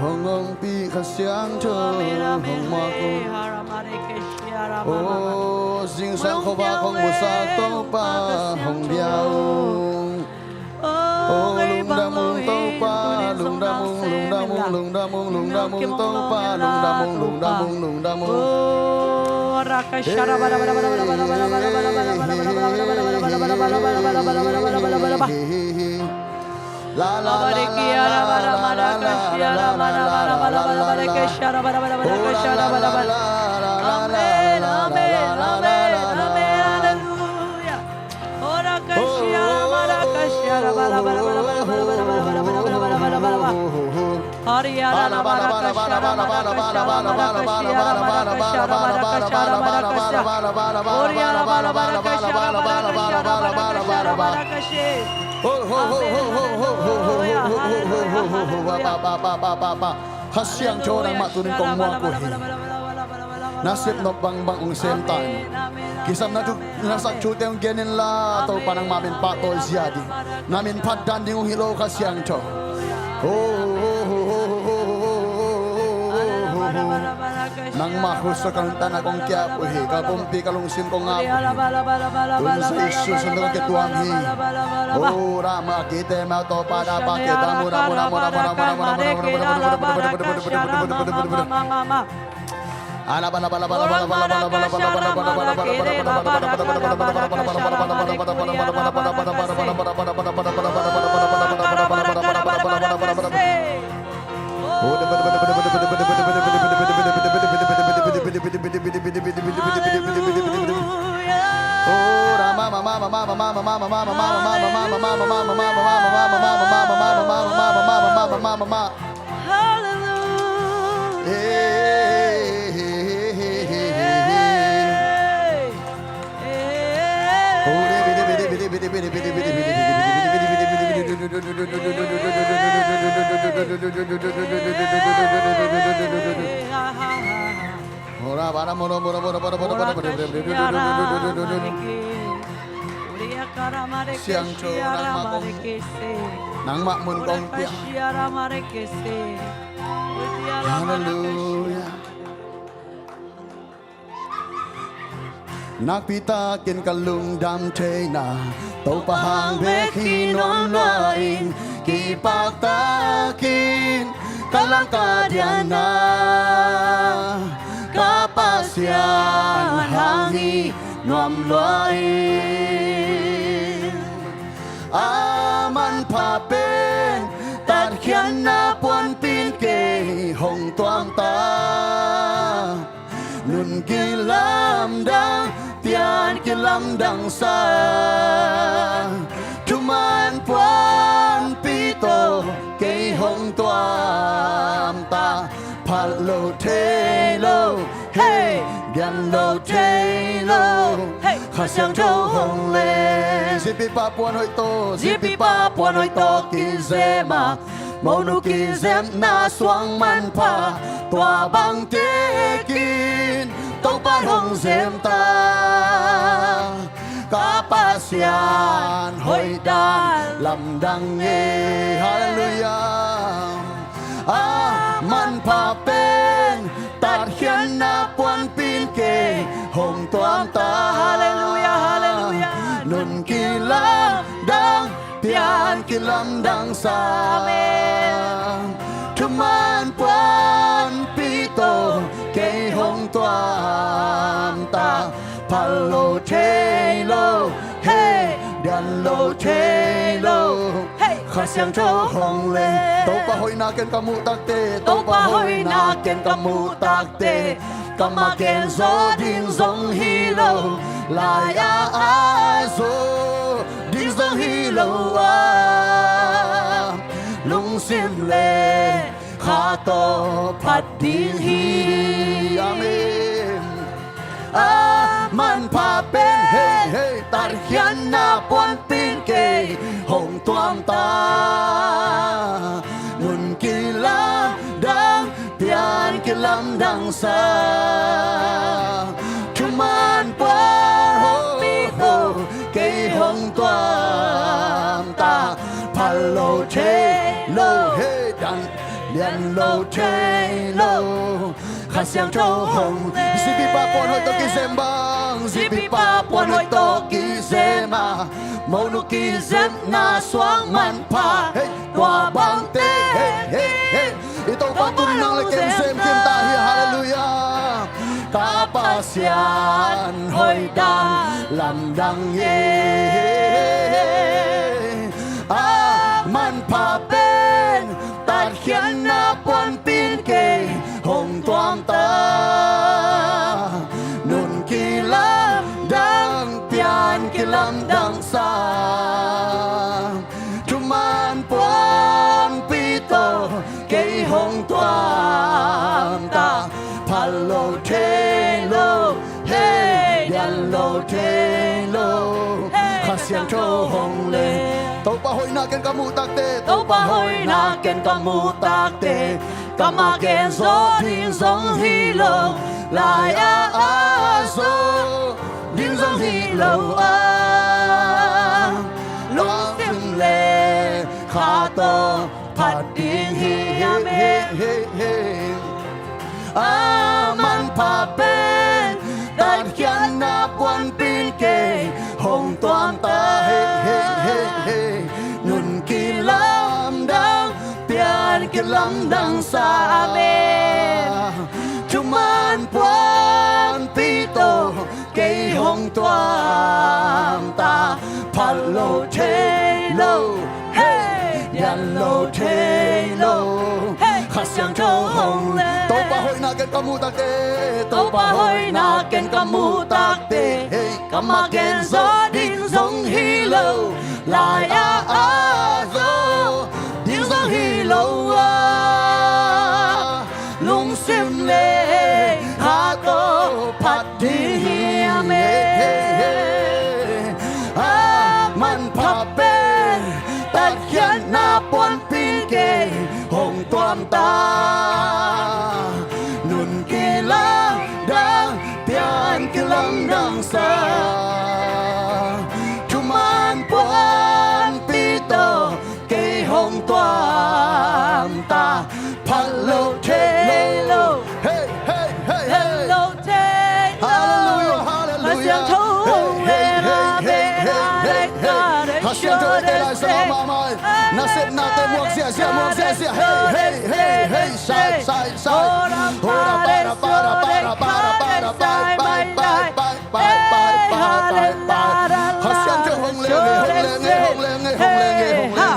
hong ông pi khát sáng thơ hong ma cung ô riêng sáng khâu ba không một sa tô pa hong biao ô lung đa mung tô pa lung đa mung lung đa mung lung đa mung lung đa mung tô pa lung đa mung lung đa mung lung đa mung la la la Hasyang cho ng matunin kong mga kuhi nasip no bang bang ong same time kisam na nasak chute yung genin la to panang mamin patol ziyadi namin paddan ding ong hilo kasyang cho nang mahusto kang tanakong kya puhi kapumpi kalungsin ko nga dun sa Isus ang ketuang hi rama kite mau to pada pakit mura siang cho nang makmun kong pia hallelujah nakpita kin kalung dam te na to pahang bekhi nuam lain ki paktakin kalang kadyana kapasyan hangi nuam lain aman papen tad khian na puan pin ke hong tuam ta nun kilam dang tian kilam dang sa tuman puan pito ke hong tuam ta palo telo hey gan lo telo khasyang cho hong le zipi pa puan hoi to kizema monu kizem na swang man pa tua bang tekin tong pan hong zem ta kapasyan hoi dan lam dang nge hallelujah man pa pen tar hian na puan pin ke hong tuam ta hallelujah hallelujah nun kilam dang pian kilam dang sa tuman puan pito ke hong tuam ta palo telo hey dan lo telo khasiang cho hong le to pa hoi na ken kamu tak te to pa hoi na ken kamu tak te kama ken zo din zong hi lo la ya a zo din zong hi lo a lung sim le kha to phat ding hi amen man pha bên hey hey tar hian na pon pin ke hong tuam ta nun ki la dang pian ki lam dang sa chuman pa ho pi ho ke hong tuam ta palo che lo hey dan lian lo che lo khasiang cho hong zipi pa pon hoi to ki zembang zipi pa pon hoi to ki zema mau nu ki zem na swang man pa hey tua bang te hey hey hey ito pa tun nang le kem zem kim ta hi hallelujah ka pa sian hoi dan lam dang ye man pa ben tar khian na pon pin ke hong tuam ta nun ki lam dang pian ki lam dang sa chuman pon pi to ke hong tuam ta palo te lo hey yan lo te lo khasiang cho hong le to pa hoi na ken kamu tak te to pa hoi na ken kamu tak te kama ken zo din zong hi lo la ya a zo din zong hi lo a lung sim le kha to phat ding hi man pha ben tan khian na pon pin ke hong tuam ta nun ki lam dang pian ki lam dang sa amen chuman puan pi to ke hong tuam ta palo che lo hey yan lo che lo khasiang cho hong le to pa hoi na ken kamu tak te to pa hoi na ken kamu tak te kama ken zo din zong hi lo la ya a zo din zong hi lo a lung sim le ha to phat di man pha ben tat khian na pon pin ke hong tuam ta nun ki la dang pian ki lam dang sa chuman pon pi to ke hong tuam ta palo che lo hey hey hey hey lo te hallelujah hallelujah khasiang cho te lai sa ma mai na set na te muak sia hey hey hey hey sai sai sai ora para para para para para para para khasiang cho hong le khasiang cho hong le hallelujah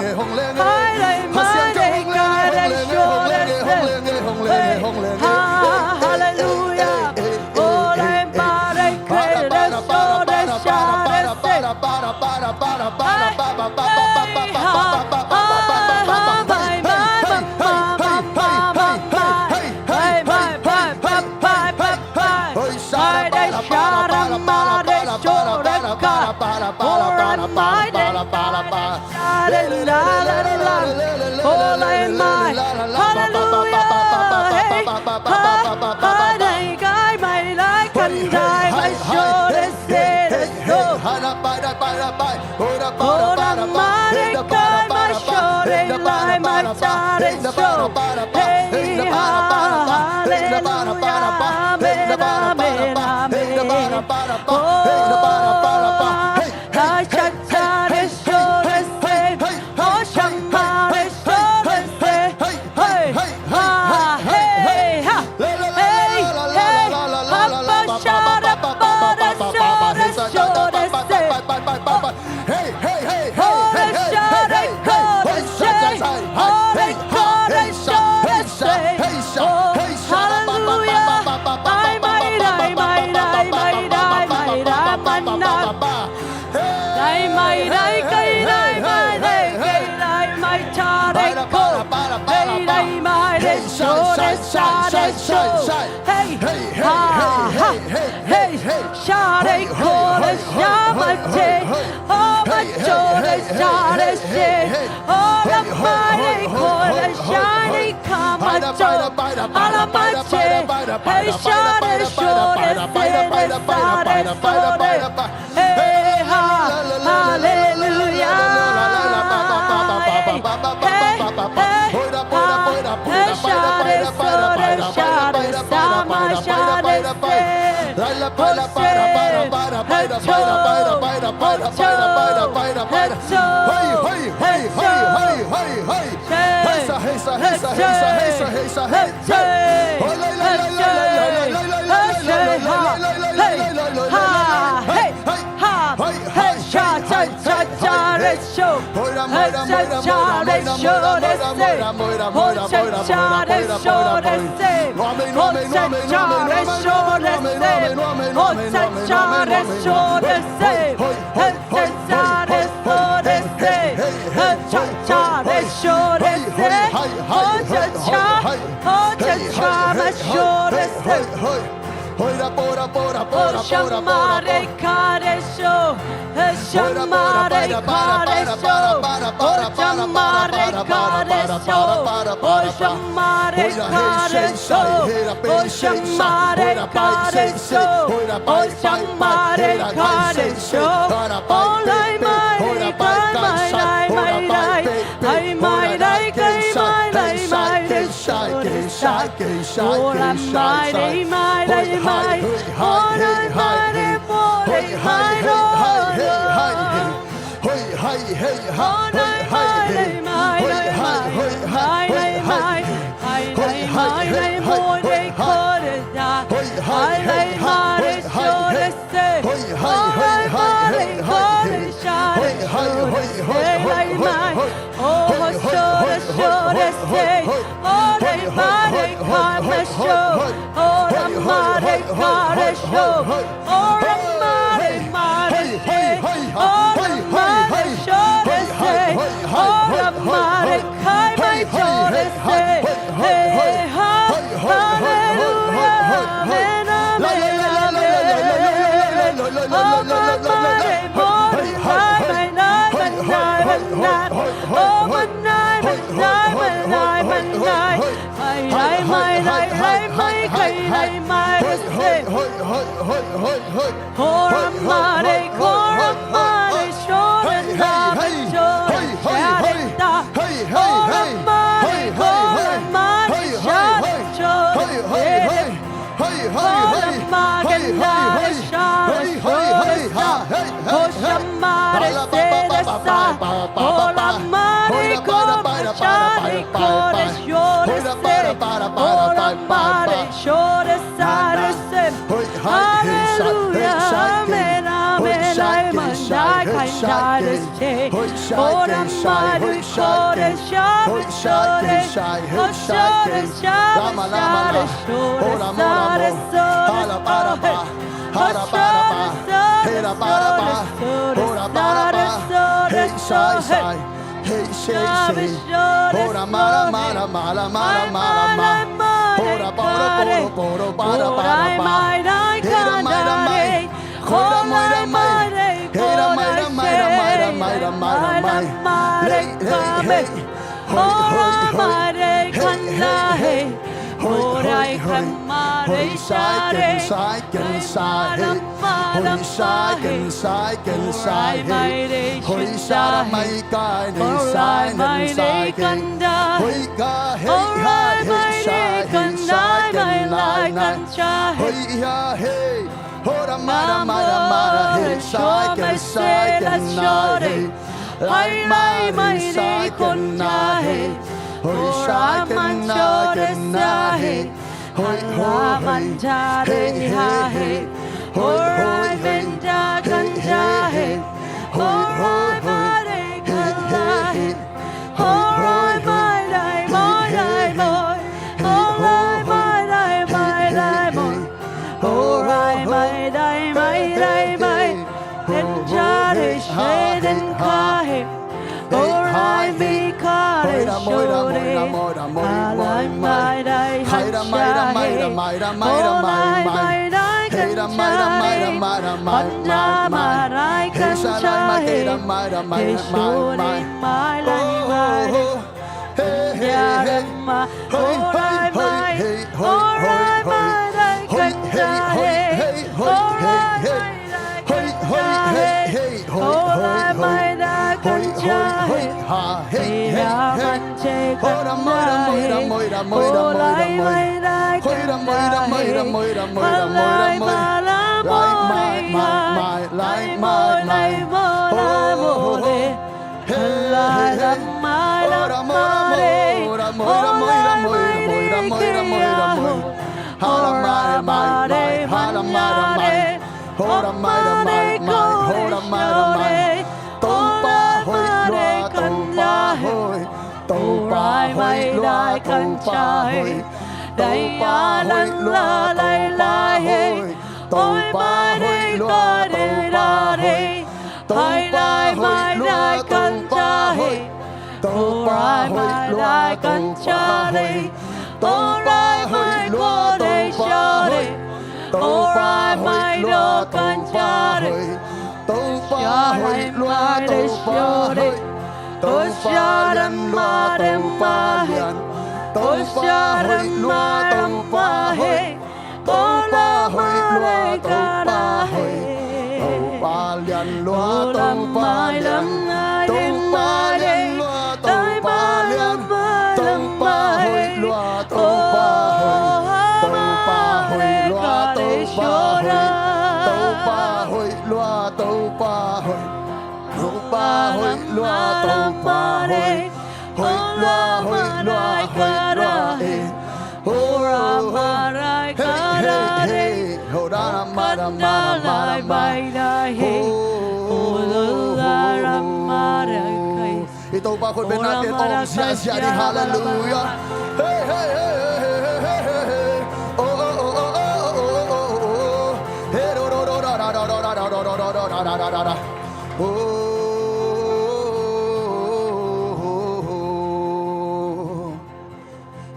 ore mare crede sore share Shade and Kahe, or I be lại mai đây hạnh trái ô lại mai đây cánh trái hạnh ra mà đây cánh trái hê số đi mai lại mai nhà đêm mà ô lại mai đây cánh trái ô lại mai đây cánh trái thì đã vẫn chê cánh trái ô lại mai đây cánh trái lại mà la lại môi lại môi lại làm mai làm mai ô lại mai đi kia ô ra mà đây man ya đây ô ma đây cô đi show đây ô la ma đây cánh trái ô lại mai đây cánh trái đây ya la la hey ôi mai đây có đi ra đi hay lại mai đây cánh trái ô lại mai đây cánh trái ô lại mai cô đi show đi ô lại mai đó cánh trái ya lại mai đi show đi tôi xa đêm mà đêm mà tôi xa đêm mà đêm mà ô la ma đây ca ra ô làm mai làm ai đêm mai đây tới ba làm mai làm mai ô ma đây ca đi show ra làm mai đây ô la ma đây ca ra ô ra ma đây ca ra đi cánh đã lại bay đây ô la ra ma đây Ito pa ko ben natin om siya di hallelujah. Hey hey hey hey hey hey. Oh oh oh oh oh oh oh. Hey do do do da da da da da da da da da da da. Oh.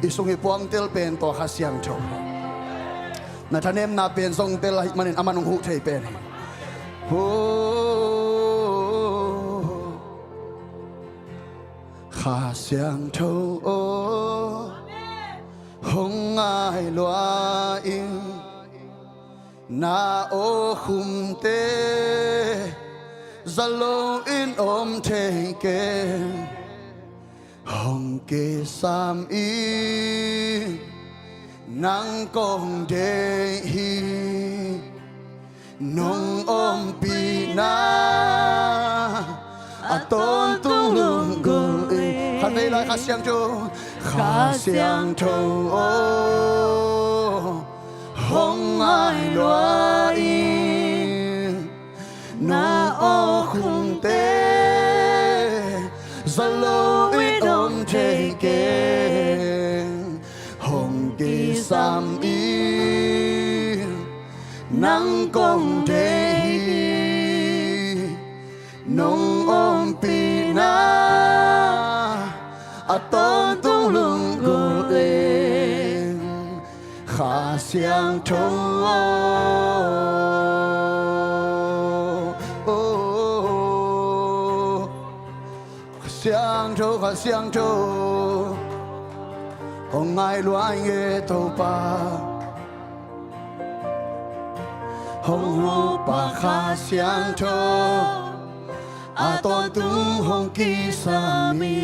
Isong ipuang tel pen to hasyang chong. Na tanem na pen song tel manin amanong hu thei pen. Hasyang chong hong ai loa in na o khum te zalo in om thei ke hong ke sam i nang kong de hi nong om pi na aton tung lung gul i han đây lại khá xiang châu hong ai loa i na o khung te zalo i om thei ke hong ki sam i nang kong te nong om pi na aton tung lung gul in khá xiang châu khá xiang châu hong ai loa nghe tàu pa hong hu pa khá xiang châu aton tung hong ki sami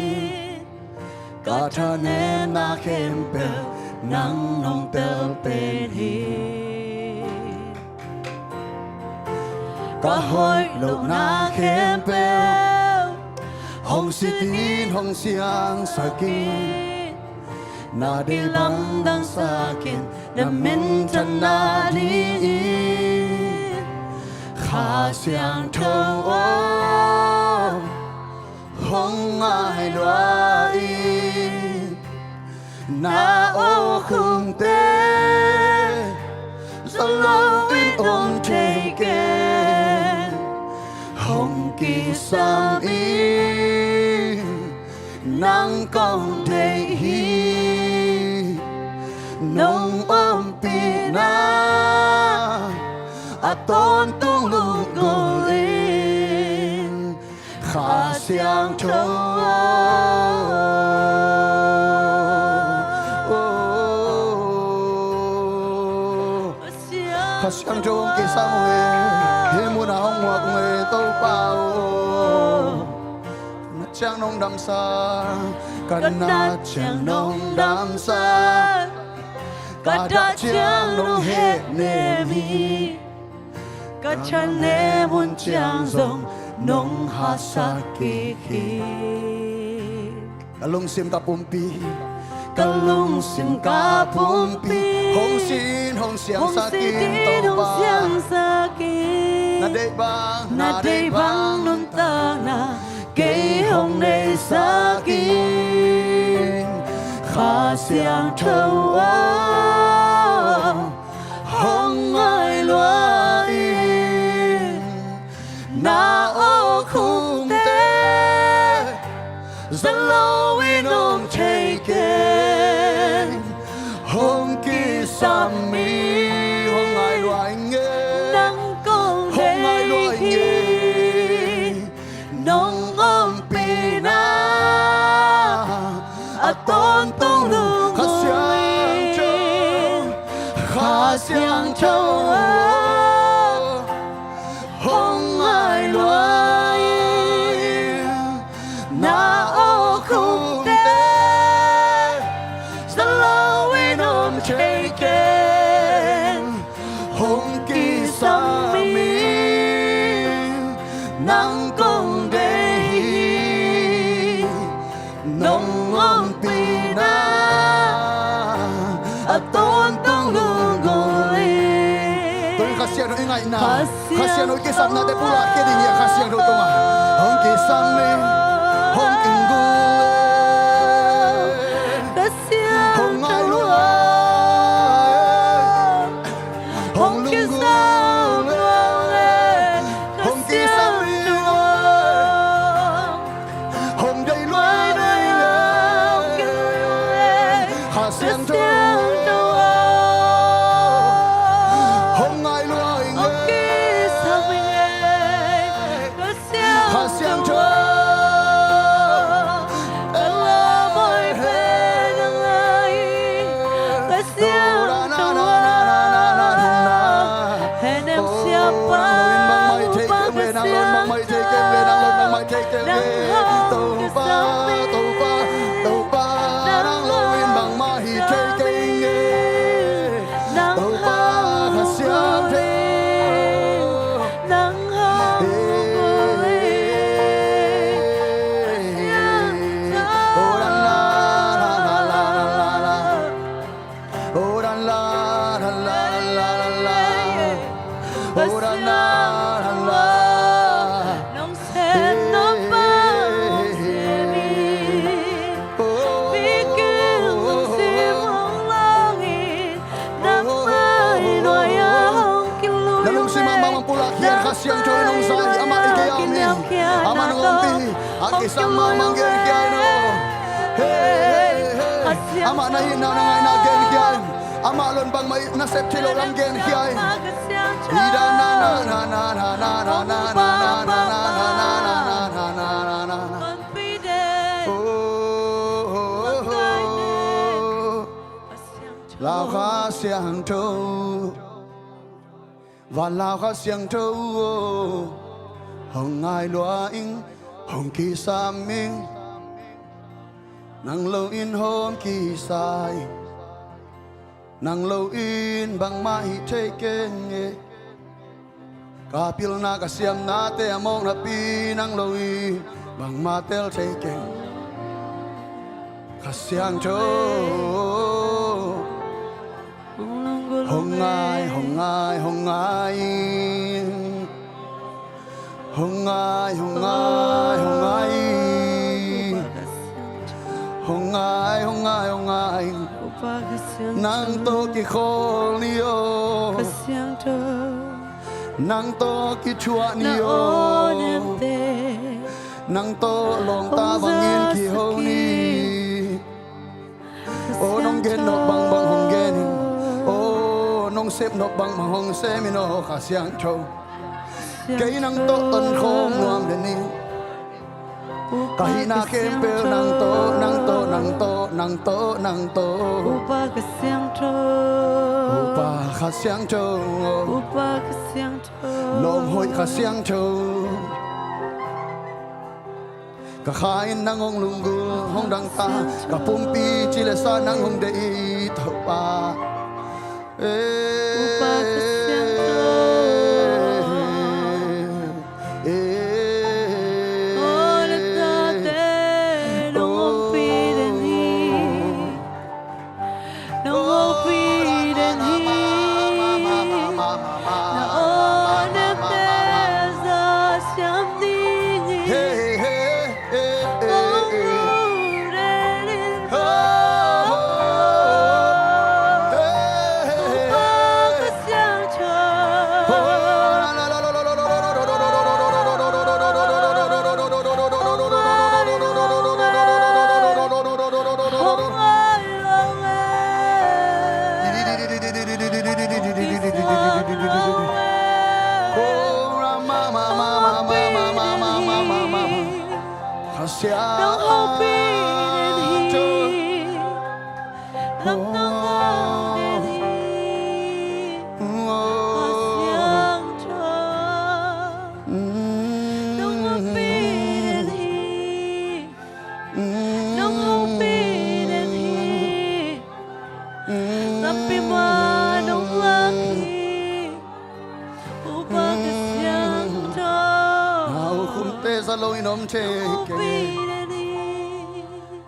cả cha nên na khem pe nang nong tel pen hi cả hoi lo na khem pe hong si tin hong siang sakin na de lang dang sakin na min chan na li kha siang thâu hong ai loa i na o khung te zalo in om thei ke hong ki sam i nang con đề hi nông pina tôn tung lung golin khá xiang trâu khá xiang trâu kỳ sang huê hi mu na hong hoa huê tâu bao na chang nong đam sa kan na chang nong đam sa kada chang nong he ne mi Kachane mun chang zong nong hasaki ki Kalung sim kapumpi Kalung sim kapumpi Hong siang sakin tau ba Na dey bang nun ta na Kay hong nei sakin Kha siang thâu Hong ai loa na ô khung tê rất lâu in ôm chạy kê hôm kỳ sam mi hôm ai loài nghe nắng con hôm ai loài nghe nông ôm pina tôn tung lung khá xiang châu hong ai loài na ô khung tê rất lâu in ôm chạy kê hong kỳ sa mi nắng công đề hi nông ôm pina tôn tung lung golin tôi khasian nó ngay na khasian nó cái sam na để pula cái gì nhỉ khasian đâu tung à hong cái sam mi hong kinh gu hong ai lúa hong lung gu hong cái sam mi hong dây loài khasian cho xiang cho Allah boy pe nang ai ka xiang cho hen em siapa mai take về nang lon bang mai take về nang lon bang mai take về tàu ba nang lon bang mai take về tàu ba ka xiang nong sen no bao bikin musim langit nang mai noya hong kilu dalung si mamang pulak yan kasyang choy nong sai ama ikayami ama nongpi ang isang mamang gen kiano ama na hina na ngay na gen kian ama lon bang may nasep tilo lang gen kiay ida na na na na na na na na na na na lao khá xiang trâu và lao khá xiang trâu hồng ai loa in hồng kỳ sa minh nang lâu in hôm kỳ sai nang lâu in bang mai thế kenge kapil na kasiam na te among na pi nang lâu in bang ma tel thế keng kasiang cho hong ai hong ai hong ai hong ai hong ai hong ai hong ai hong ai hong ai nang to ki khol niyo nang to ki chua niyo nang to long ta bangin ki ho ni hong gen no bang bang hong gen oh nong sep no bang bang hong se mi no kha siang cho cái nang to tân khom nuam den ni kahina kempe nang to nang to nang to nang to nang to upa ka siang cho upa kha siang cho upa ka siang cho lom hoi kha siang cho ka khain nang ong lungul hong dang ta ka pumpi chile sa nang hong dei to pa upa ka siang cho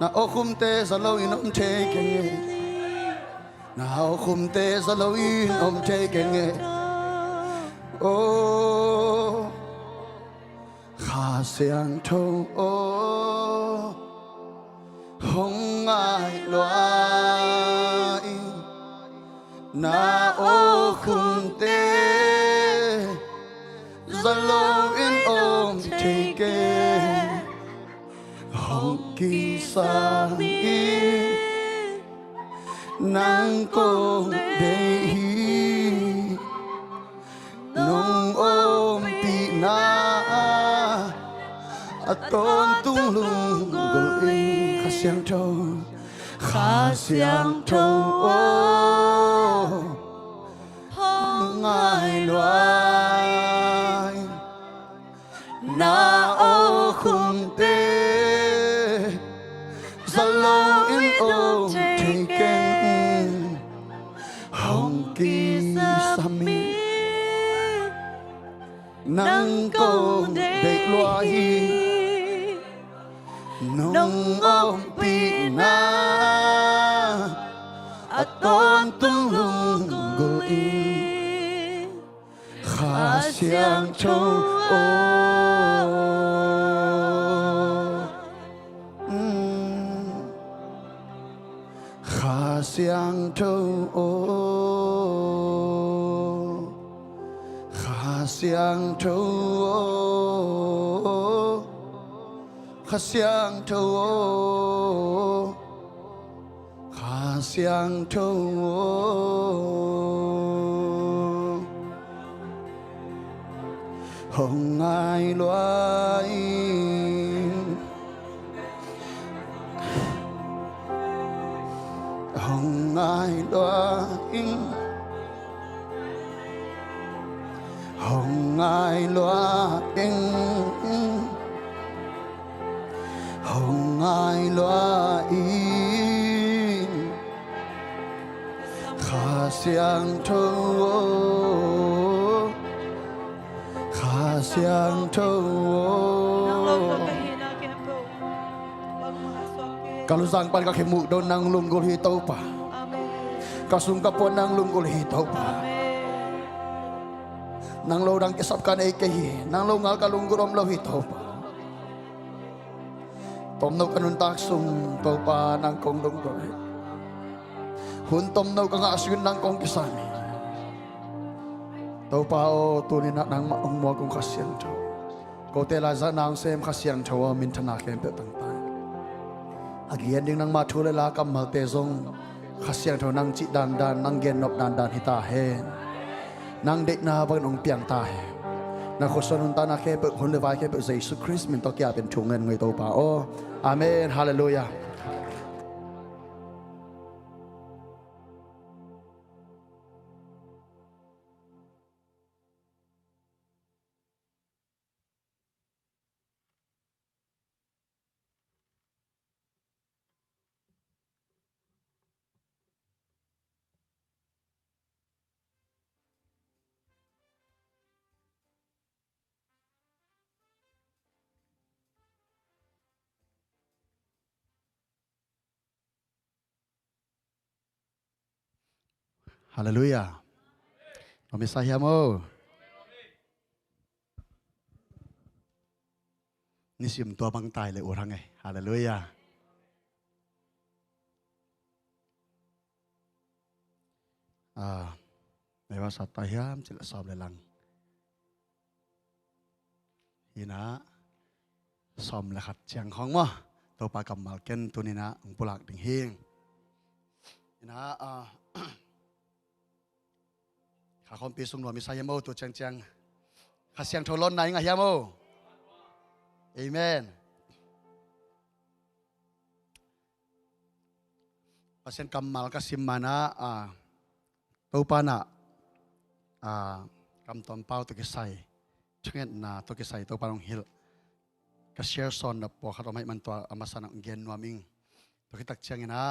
na o khum te sa lo in om che ke na o khum te sa lo in om che ke o kha siang tho o hong ai loai na o khum te sa lo in om che ke kỳ sa nang cô để nong ôm pi na tôn tung lung gửi khá xiang trâu ngài loài na ô khung tê lâu in ôm thấy kênh hồng kỳ sa mi nắng công để loài nông ôm pi na tôn tung lung gửi khá xiang châu xiang trâu khá xiang trâu khá xiang trâu khá xiang trâu hồng ai loài hồng ai loa in hồng ai loa in hồng ai loa in khá xiang trâu khá xiang trâu kalau sang pan kakemu do nang lunggul hitau pa kasung kapon nang lunggul hitau pa nang lo dang kisapkan ekehi nang lo ngal kalunggur om lo hitau pa tom no kanun taksung to pa nang kong lunggul hun tom no kang asyun nang kong kisami to pa o tunin nang maong mo kong kasyang chaw ko tela za nang sem kasyang chaw min thana kem pe tang agian ding nang mathule la kam malte zong ข้าเสียงเท่านังจิดันดันนังเกนนบดันดันฮิตาเฮนนังเด็กนาบังองเปียงตายนักขสนุนตานักเก็บคนเลวายเก็บเยซูคริสต์มันตอกยาเป็นถุงเงินเงยโตป่าโออาเมนฮาเลลูยาฮาเลลูยาเราไม่ใส่ยาโมนี่สิมตัวบังตายเลยโอ้ทั้งไงฮาเลลูยาไม่ว่าสัตว์ตายามจิละสอบเลยลังฮีนะสอมเลยขัดเชียงของมั้งตัวปลากำมาเกินตัวนี้นะองปุลักดิ่งเฮงฮีนะข้าคนปีสมนวนมีไซยามโมตัวเจียงข้าเสียงโทรล้นไหนไงยามโมเอเมนภาษากรรมมาลก็สิมมานะตัวปานะกำตอนเป้าตัวกิใส่ช่างเงินนาตัวกิใส่ตัวปาลงฮิลก็เชียร์ซอนดับปอขาตัวไม่มันตัวอามาสนักเงินนัวมิงตัวกิตักเชียงนะ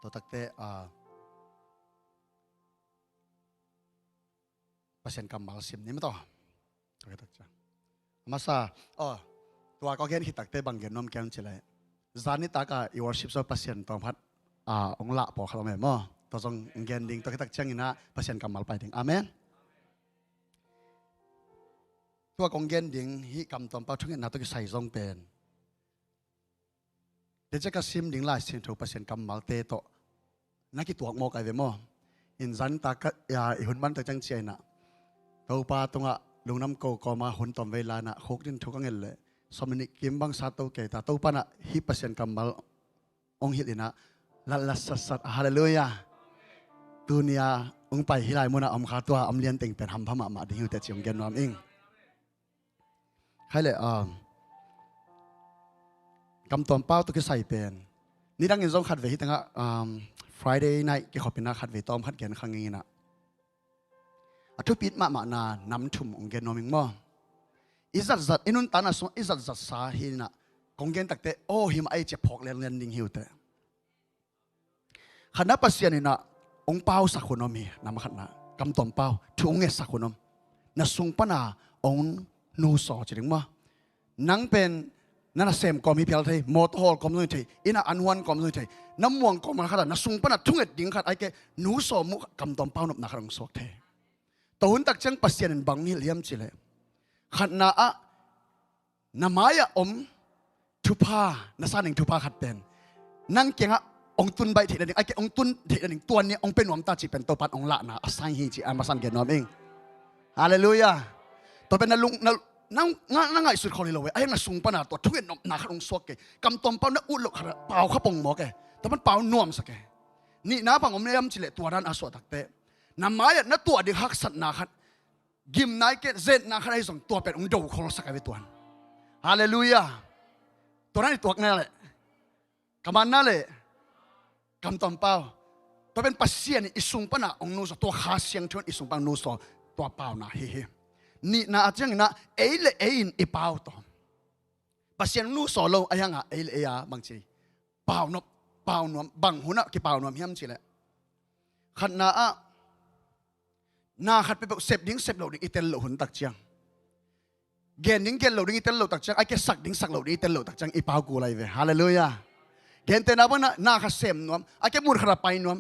ตัวตักเตะภาษากรรมมาลสิมนี่ไม่ต่อตัวกิตักเชียงมาซาตัวก็เห็นหิตักเตบังเกนนมแกนเฉลยจานิตากาอีวอร์ชิปโซพัศยันตองพัดองละปอขลาแม่หม้อตัวจงเกนดิ้งตัวกิตักเชียงนะพัศยันกำมัลไปถึงอาเมนตัวกงเกนดิ้งฮิกำตอมเป้าทุ่งเงินนาตัวกิใส่ทรงเป็นเดี๋ยวจะกระซิมดิ้งไล่เสียงถูกพัศยันกำมัลเตโตนักกิตัวโมกไอเวหม้ออินจันตากะอีหุ่นมันตัวจังเชียนะตัวปาตรงลุงน้ำโกก็มาหุ่นตอมเวลานะโคกดินทุกเงินเลยสมัยนี้กิมบังซาโตเกตาตัวปานะฮิปัสยันกำมัลองฮิตนะลัลสัสฮาเลลูยาตัวเนี้ยองไปฮิไลมุนะอมขาตัวอมเลียนติงเป็นหำพม่ามาดิวแต่จิงเกนนอมเองใครเลยกำตอมเป้าตัวก็ใส่เป็นนี่ดังเงินส่งขัดเวทีตั้งFriday night กี่ขอเป็นนักขัดเวตอมขัดเกนครั้งนี้นะทุกปีมานานำทุ่มองเกนนอมิงมั่งอิจัดจัดอินุนตานะสมอิจัดจัดสาหินะกงเกนตักเตโอหิมไอเจ็บพอกเลียนดิ่งหิวเตขณะปัสยานินะองเป้าสักคนนมีนำขัดนะกำตอมเป้าทุ่งเงสักคนนมนะสุงปนาองนูสอจริงมั้งนังเป็นนั่นเซมก็มีเพียงเท่มอเตอร์ฮอลก็มีเท่อินาอันวันก็มีเท่น้ำม่วงก็มาขัดนะสุงปนาทุ่งเงดิ่งขัดไอเกนูสอมุกำตอมเป้านบนักรังสวกเทตัวหุ่นตักจังปัสยานินบังฮิเลียมจิเลขัดนะน้ำมายอมทุพานาซาหนึ่งทุพาขัดเป็นนั่งเก่งองตุนใบที่นั่นไอ้เก่งองตุนที่นั่นตัวนี้องเป็นหวมตาจีเป็นตัวปัดองละนะอาศัยหิจิอามาสันเกนนอมเองฮาเลลูยาตัวเป็นนั่งลุงนั่งไงสุดคนเลยไอ้ยังน่ะสูงปนาตัวทุกอย่างหนักลงสวกเกกำตอมเป้านั่งอุดหลกเปล่าข้าปงหมอแกแต่มันเปล่านวมสักแกนี่น้าปังอมเลี้ยมจิเลตัวนั้นอาสวตักเตะน้ำมายนั่นตัวเด็กหักสัตนาขัดกิมนายเกเซนนาขัดไอ้ส่งตัวเป็นองดูคนสักไอ้ตัวนั้นฮาเลลูยาตัวนั้นตัวนั่นแหละกำมันนั่นแหละกำตอมเป้าตัวเป็นปัสเซียนอิสุงปนะองนูสตัวขาเสียงชวนอิสุงปังนูสตัวเป้านะเฮ้นี่น่าจังนะเอเลเอินอีเป้าตัวปัสเซียนนูสโลอายังเอเลเอยบางทีเป้านบเป้านวมบางหัวน่ะกี่เป้านวมเฮียมสิแหละขัดน่าขัดไปแบบเสพดิ้งเสพเหล่าดิ้งอีเตลเหล่าหุ่นตักเจียงเกณฑ์ดิ้งเกณฑ์เหล่าดิ้งอีเตลเหล่าตักเจียงไอ้แกสักดิ้งสักเหล่าดิ้งอีเตลเหล่าตักเจียงอีเป้ากูอะไรเว้ยฮาเลลูยาเกณฑ์เตนะบ้างนะน่าขัดเสมนวมไอ้แกมูดขราไปนวม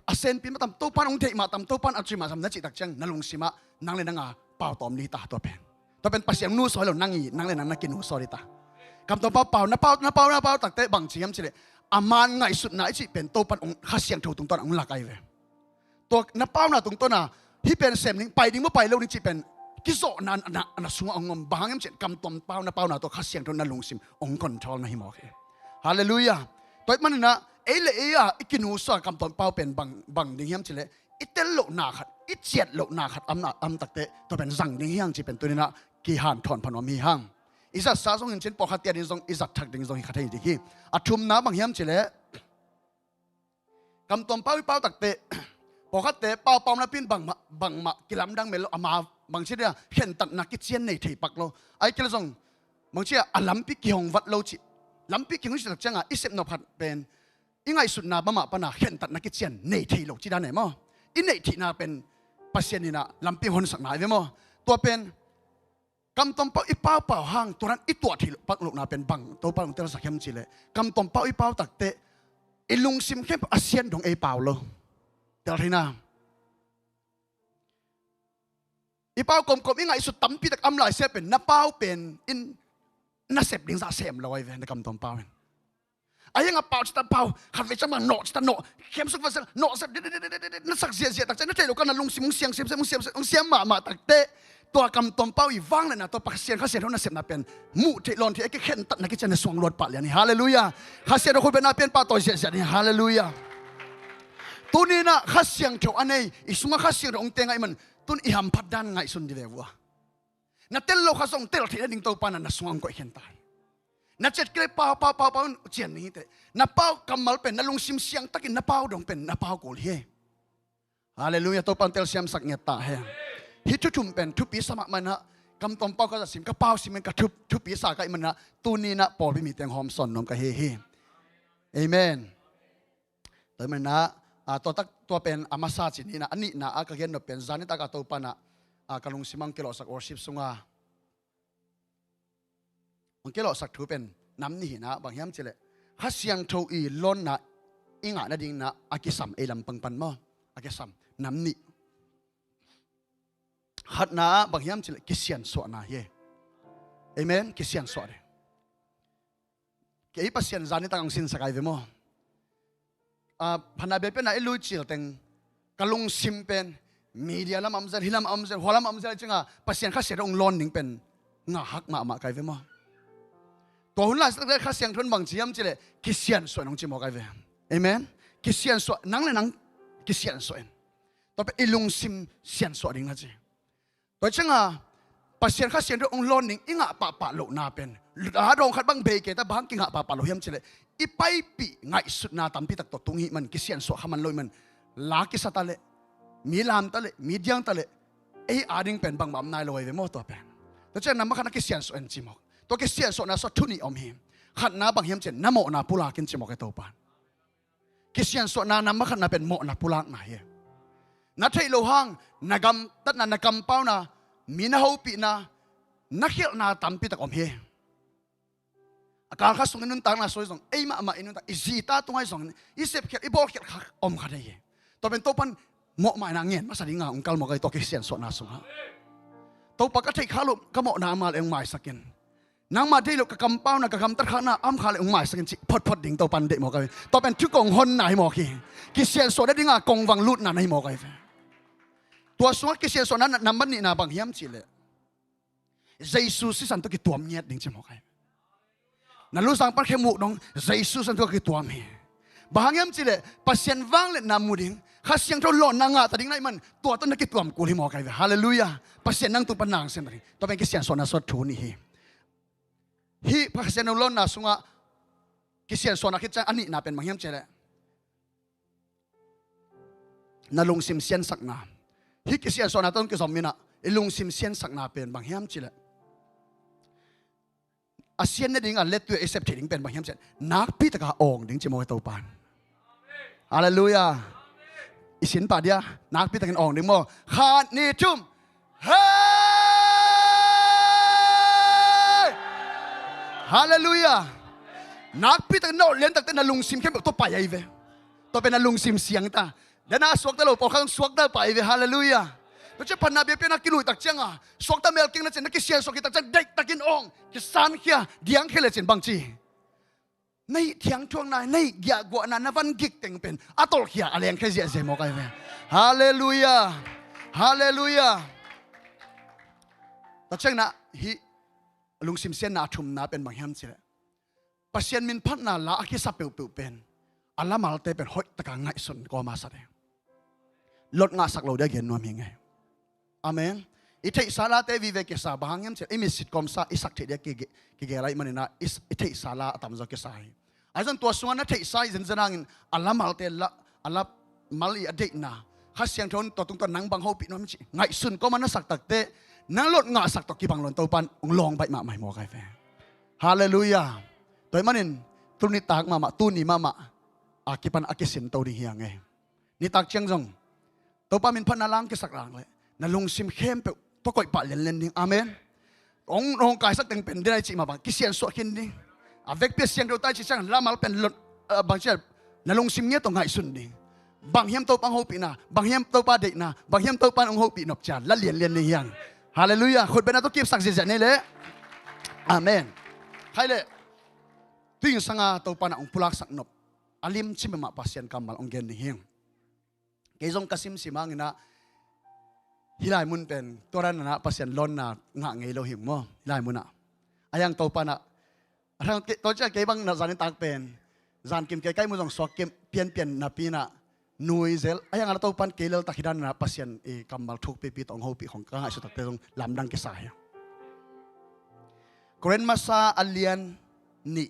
อาเซนปีมาตำโตปันองเทมาตำโตปันอัจฉริมาทำนัดจิตตักเจียงนั่งลงสิมานั่งเลยนั่งเป้าตอมดีตาตัวเป็นปัสเซียงนูสอยเหล่านั่งอีนั่งเลยนั่งกินนูสอยดีตากำตัวเป้าน้าเป้าตักเตะบังเจียมสิเลยอามันไงสุดไหนจิเป็นโตปันองขัดเสียงถูกตรงต้นองหลักไอเว้ยตัวน้าเป้าน่ะตรงต้นน่ะที่เป็นเสมนิ่งไปดิ้งเมื่อไปแล้วนี่จิเป็นกิโซนันสุงองงบางยังเจ็ดกำตอมเป้าน้าเป้าน่ะตัวขัดเสียงถูกนั่งลงสิมองคอนโทรลนะฮิมอกฮาเลลูยาตัวมันนะ เอเลเอะอีกินูสวกำตอนเป้าเป็นบังดิ่งเฮียมจิเลอีเตลโลนาขัดอีเจ็ดโลนาขัดอำตักเตตัวเป็นสั่งดิ่งเฮียงจีเป็นตัวนี้นะกีหันถอนพนมีหังอิสัตสาสงเงินเช่นปอขัดเตียดินทรงอิสัตถักดิ่งทรงขัดให้ดีกีอัทุมน้ำบังเฮียมจิเลกำตอนเป้าอีเป้าตักเตปอขัดเตเป้านะพินบังมากิลำดังเมลอามาบางเช่นเนี่ยเห็นตัดนักกิเชียนในที่ปักโลไอ้กิลทรงบางเช่นอัลลัมปิกิฮงวัดโลจิลัมปิกิฮงจิตจังอ่ะอิเซปนพัดเป็นยังไงสุดนาบมาปนาเห็นตัดนักกิเชียนในที่โลจิด้านไหนมั้งอินในที่นาเป็นปัสเซียนี่นะลัมปิฮงสักหน่อยเว้ยมั้งตัวเป็นกำตอมเป้าอีเป้าห้างตัวนั้นอีตัวที่ปักโลนาเป็นบังตัวปังเตลสักเข้มจิเลยกำตอมเป้าอีเป้าตักเตอีลุงซิมเข้มอาเซียนของไอเป้าโลเดี๋ยวที่น่าอีเป้ากลมๆยังไงสุดตั้มปีตักอำลายเสียเป็นน้าเป้าเป็นอินน่าเสพดิ้งซาเสียมลอยเว้ยในกำตอมเป้าไอ้ยังเป้าจะตั้มเป้าขัดไปจะมาโนจะโนเข้มสุดว่าจะโนจะนั่นสักเสียตักใจนั่นใจเราก็นั่นลุงซิมเสียงมาตักเตะตัวกำตอมเป้าอีว่างเลยนะตัวปักเสียงข้าเสียงเท่านั้นเสียน่าเป็นมุที่ลอนที่ไอ้แค่ตัดนักกิจในสวงรถปัดเลยนี่ฮาเลลูยาข้าเสียงเราคนเป็นน่าเป็นป้าตัวเสียนี่ฮาเลลูยาตัวนี้นะข้าเสียงเท่าอันนี้อีสุงข้าเสียงองเตงไอ้มันตุนอิฮัมพัดดันไงสุนดีเลวะนัดเตลโลข้าส่งเตลที่นั่นดิ่งตัวปานันนัสวงก็เห็นตายนัดเจ็ดเกลีเป้าเจียนนี้เตะนับเป้ากำมัลเป็นนัดลุงซิมเสียงตักินนับเป้าดงเป็นนับเป้าโกลเฮฮาเลลูยาตัวปันเตลเสียมสักเงียตาเฮฮิตุชุมเป็นทุบปีสมัครมันนะกำตอมเป้าก็จะสิมก็เป้าสิมันก็ทุบปีสากไอ้มันนะตัวนี้นะปอลไม่มีเตียงหอมสนนมก็เฮเอเมนแต่มันนะตัวเป็นอามาซาจินี่นะอันนี้นะก็เห็นว่าเป็นจานิตากาตัวปานะกำลังสิมังเกลอสักวอร์ชิปสุงามังเกลอสักถือเป็นน้ำนี่นะบางยามเจเลข้าเสียงทูอีล้นนะอิงอ่ะนั่นดิ่งนะอากิสัมเอลัมปังปันมั้งอากิสัมน้ำนี่ขัดนะบางยามเจเลกิเซียนสวนะเย่เอเมนกิเซียนสวเลยเกี่ยปัสเซียนจานิตากางสินสกายเวมั้งพันนาเบเป็นไอ้ลุยจิลเต็งกะลุงซิมเป็นมีเดียละมั่มเซลฮิลามมั่มเซลหัวละมั่มเซลจังอ่ะปัสเซียนข้าเสียงร้อนหนิงเป็นงาหักมาไกลเวมั้งตัวหุ่นล่าสักได้ข้าเสียงทนบางจียมจิเลกิเซียนสวยน้องจิมอไกลเวเอเมนกิเซียนสวยนังเลยนังกิเซียนสวยตัวเป็นไอ้ลุงซิมเซียนสวยดิ่งนะจีตัวจังอ่ะปัสเซียนข้าเสียงร้อนหนิงอิงอ่ะปะโลนาเป็นหาดงขัดบังเบเกแต่บางกิงอ่ะปะโลเฮียมจิเลอีไปปีไงสุดนาตัมพิตักตัวตุงหิมันกิเซียนสวมันลอยมันลากิสตาเลมีลามตาเลมีเดียงตาเลไอ้อาดิงเป็นบางบำนายลอยเวมอตัวเป็นแต่เจ้านั้นมาขันกิเซียนสวจิมอกตัวกิเซียนสวน่ะสวทุนีอมหิมขันน้าบางเฮียมเจนน้ำโมนาปุลากินจิมอกไอตัวปานกิเซียนสวน่ะน้ำมาขันน้าเป็นโมนาปุลากไหนนัดไทยโลหังนักำตัดนักำเป้านะมีนาหูปีนะนักเขียนนาตัมพิตักอมเฮการข้าส่งนุนต่างน่ะสวยส่งไอ้มาอินุนต่างอิจิตาตรงไอ้ส่งอิเสพเขียนอิบอลเขียนข้าอมข้าได้ยังตัวเป็นตัวปันเหมาะหมายนางเงี้ยมาสั่งงาองค์การหมอกไอ้ตัวกิเซียนส่วนน่าส่งฮะตัวปากก็ใช้ข้าลุก็เหมาะนางมาเลยองค์หมายสักกินนางมาที่ลูกกำเป้านะกำตัดข้าหน้าอ้ำข้าเลยองค์หมายสักกินพอดดิ่งตัวปันเด็กหมอกไอ้ตัวเป็นทุกกองหนไหนหมอกกิเซียนส่วนได้ดิ่งอ่ะกองวังลุดน่ะในหมอกไอ้ตัวส่วนกิเซียนส่วนนั้นนำมันนี่น่ะบางเฮียมจิเลยเยซูสิสันตุกิตัวเมียดิ่งจิหมอกไอ้นั่นรู้สังปันเข้มุดงเยซูสันตัวกิตัวมีบางอย่างจิเลปัสเซียนวังเล็นามูดิงข้าเสียงเท่าหล่นนางาแต่ดิ่งไรมันตัวต้นนักกิตัวมกูที่หมอไก่ฮาเลลูยาปัสเซียนนั่งตุปนางเส้นนี้ตัวเป็นกิเซียนสวนาสวดทูนี่ฮีปัสเซียนเอาหล่นนาสุงะกิเซียนสวนาคิดจังอันนี้น่าเป็นบางอย่างจิเลนาลุงซิมเซียนสักนาฮีกิเซียนสวนาต้นกิสมมินะลุงซิมเซียนสักนาเป็นบางอย่างจิเลอาเซียนนี่ดิ่งอ่ะเล็ดตัวเอเซปติดิ่งเป็นบางอย่างเช่นนักพิธกาองดิ่งจิโมยตัวปานฮาเลลูยาอิสินปาเดียนักพิธกันองดิ่งโมขาดนี่จุ่มเฮ้ฮาเลลูยานักพิธกันโนเลี้ยงตั้งแต่นาลุงซิมแค่แบบตัวไปไอ้เวตัวเป็นนาลุงซิมเสียงตาเดี๋ยวน่าสวกตลอดพอข้างสวกได้ไปเวฮาเลลูยาแล้วจะพันนาเบียเป็นนักกิลุยตักเจียงอ่ะสวกตาเมลกินนั่นเจนนักกิเซียนสวกตักเจียงเด็กตักกินองกิสานเขียเดียงเขลเจนบางจีในเถียงช่วงนั้นในเดียกว่านั้นวันกิกเต็งเป็นอัตโลเขียอะไรยังแค่เสียเสียมอกไอ้เว้ฮาเลลูยาฮาเลลูยาตักเจียงนะฮิลุงซิมเซียนนาชุมนาเป็นบางแห่งเสียปัสเซียนมินพัฒนาละอากิสับเปิวเป็น อัลลามาลเตเป็นหอยตะกังไงสุนก็มาสัตย์ลดงาสักเราได้เห็นว่ามีไงอาเมนอิทธิสาระเตวิเวกิสาบางยังเช่อิมิสิตคอมซาอิสักเทียกิเกอะไรมันนะอิทธิสาระตามจากกิสายไอ้ส่วนตัวส่วนนั้นอิทธิสายจะนั่งอัลลามาลเตละอัลลามาลีอดีตนะข้าเสียงทนตัวตรงตัวนังบางเขาปิดน้ำจิไงสุนก็มันสักตักเตนั่งลดงาสักตักกี่บางหล่นตัวปันลองไปมาใหม่หมอไก่แฟฮาเลลูยาตัวมันนี่ตุนิตากมาตุนีมาอากิปันอากิสินตัวดีเฮียงไงนี่ตักเชียงจงตัวปันมินพันนาลังกิสักหลังเลยนั่งลงซิมเข้มเปตัวก่อยปะเล่นเล่นดิ้งอาเมนองกายสักตึงเป็นได้จิมาบางกิเสียนสวดกินดิ้งอาเวกเปียเสียงเราใต้ชิช่างลามาเป็นหลดบางเช่นนั่งลงซิมเงี้ยตรงไงสุนดิ้งบางเฮียมตัวปังโฮปีนะบางเฮียมตัวปาเด็กนะบางเฮียมตัวปังองโฮปีนบจานละเลียนนี่ยังฮาเลลูยาคนเป็นนักตุกิบสักดิ์สิทธิ์นี่เลยอาเมนใครเลยที่ยังสังอาตัวปันองพุลักสักนบอาลิมชิมมาปัสยันกำมัลองเกนนี่ยังเกยงกสิมสิมังนะฮิลายมุนเป็นตัวนั้นนะปัสยันล้นนะงะเงยโลหิมมั้งฮิลายมุนนะอายังตัวปันเราตัวจะเกยบังนะจานิตากเป็นจานกิมเกยใกล้มุนส่งสวกเกมเปลี่ยนนาปีนะนุยเซลอายังเราตัวปันเกยเลตักฮิดันนะปัสยันกำมัลทุกปีตองโฮปีของกระหายสุดตักเตงลำดังเกสายกรีนมาซาอัลเลียนนี่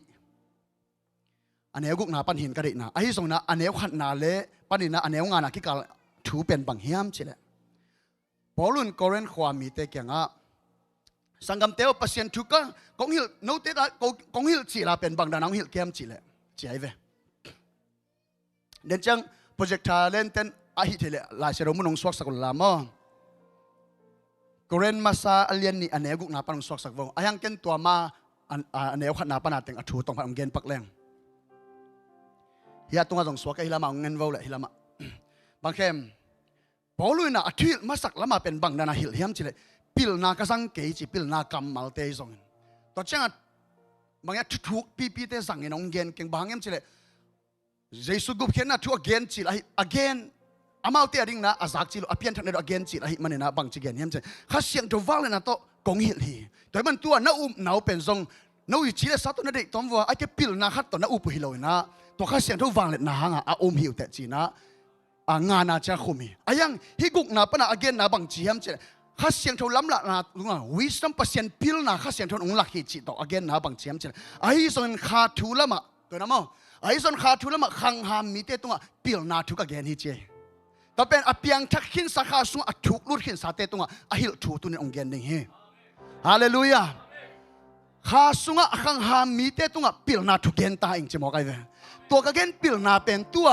อันนี้กุกนาปันหินกระดินะไอ้ส่งนะอันนี้ขันนาเละปันหินนะอันนี้งานนะที่การถูเป็นบางเฮียมใช่ไหมพอลุนกรีนความมีเตะเกียงอ่ะสังกัมเตวปัสยันทุกก็กงฮิลโนเตะกงฮิลจีลาเป็นบางดานองฮิลเกมจีเลยจีไอเวเดินจังโปรเจกต์ทาเลนเต้นอาฮิตเลยลายเซโรมุนองสวกสักลามอกรีนมาซาอัลเลียนนี่อันนี้กุกนาปันองสวกสักวงอายังเกินตัวมาอันนี้ขันนาปันอาเต็งอัฐูตรงพันองเกนปักแรงเฮียตรงนั้นส่งสวกฮิลามาเงินวอลเลยฮิลามาบางเข้มพอลุยนะอธิลมาสักละมาเป็นบางดานาฮิลเฮียมจิเลปิลนากระสังเกจิปิลนากำมัลเตยส่งตอนเช้าบางอย่างทุกปีเตสังเงินองเกนเก่งบางอย่างจิเลเจสุกุบเข็นนะทุกเกนจิลอเกนอามาเตยดิ้งนะอาซักจิลอเพียนทันเดอเกนจิลมันเนี่ยนะบางจิเกนเฮียมจิข้าเสียงตัววัลเลยนะโตกงฮิลฮีแต่มันตัวน้าน้าเป็นส่งน้าอยู่จิเลสัตว์นั่นเด็กตอมว่าไอ้แค่ปิลนาขัดตัวน้าปุฮิโลนะตัวข้าเสียงตัววัลเลยนะฮะอาอมหิวแต่จีนะงานอาจจะคุมีอายังฮิกุกนาปนาอเกนนาบังจีฮัมเจข้าเสียงเท่าล้ำละนาลุงอ่ะวิสตัมเปอร์เซ็นต์พิลนาข้าเสียงเท่าองลักฮิจิต่ออเกนนาบังจีฮัมเจไอ้ส่วนขาทูละมะตัวนั้นมั้งไอ้ส่วนขาทูละมะขังหามมีเตตัวพิลนาทุกอเกนฮิเจแต่เป็นอเปียงทักขินสักขาสุงอทุกลุดขินสาเตตัวอหิลทูตัวนี้องเกนนี่ฮาเลลูยาข้าสุงอ่ะขังหามมีเตตัวพิลนาทุกเกนตาอิงเจมอกไอเวตัวก็เกนปิลนาเป็นตัว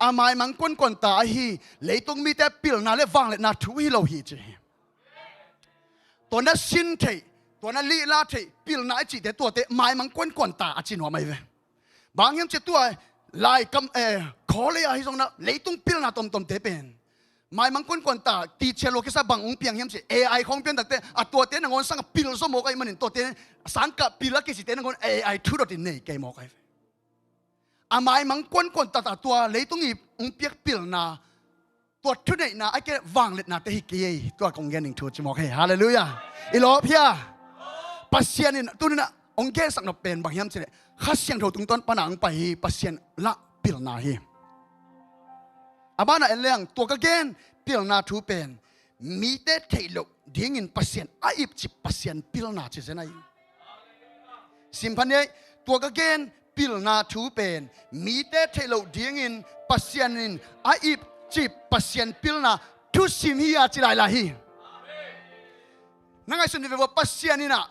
อาไม้มังคนตาฮีเลยต้องมีแต่ปิลนาเล่ฟังเลยนาทุยเราฮีเจตัวนั้นสินเทตัวนั้นลีลาเทปิลนาจีแต่ตัวเตไม้มังคนตาอาจินหัวไม่เวบางอย่างเจตัวลายกำขอเลยให้ทรงนะเลยต้องปิลนาตมเตเป็นไม้มังคนตาตีเชลโลกิซาบางองเปียงเฮียมเจAI ของเปียงตักเตตัวเตนังอนสังปิลสมองไอ้มันตัวเตสังกับปิลกิสิเตนังอน AI ทุรตินเนยเกมอกไออาไม้มังคนตัดตัวเลยต้องอีองเปียกปิลนาตัวทุนเนี่ยนะไอ้แกวางเล็ดนาเตหิเกยตัวกงเงินหนึ่งทูจิมอกให้ฮาเลลูยาอีโลเพียปัสเซียนนี่ตัวนี้นะองเกสักนับเป็นบางอย่างสิเนี่ยข้าเสียงถูกตรงต้นปนังไปปัสเซียนละปิลนาเฮอาบ้านน่ะเรื่องตัวกเกนปิลนาทูเป็นมีแต่เทโลดิ้งอินปัสเซียนไอ้จิบปัสเซียนปิลนาจิเซนัยสิมพันเนี่ยตัวกเกนปิลนาทูเป็นมีแต่เทโลดิ้งอินปัสเซียนอินไอ้จิบปัสเซียนปิลนาทุสิมฮีอาจิไลลาฮีนั่งไอ้สุนทรว่าปัสเซียนนี่นะ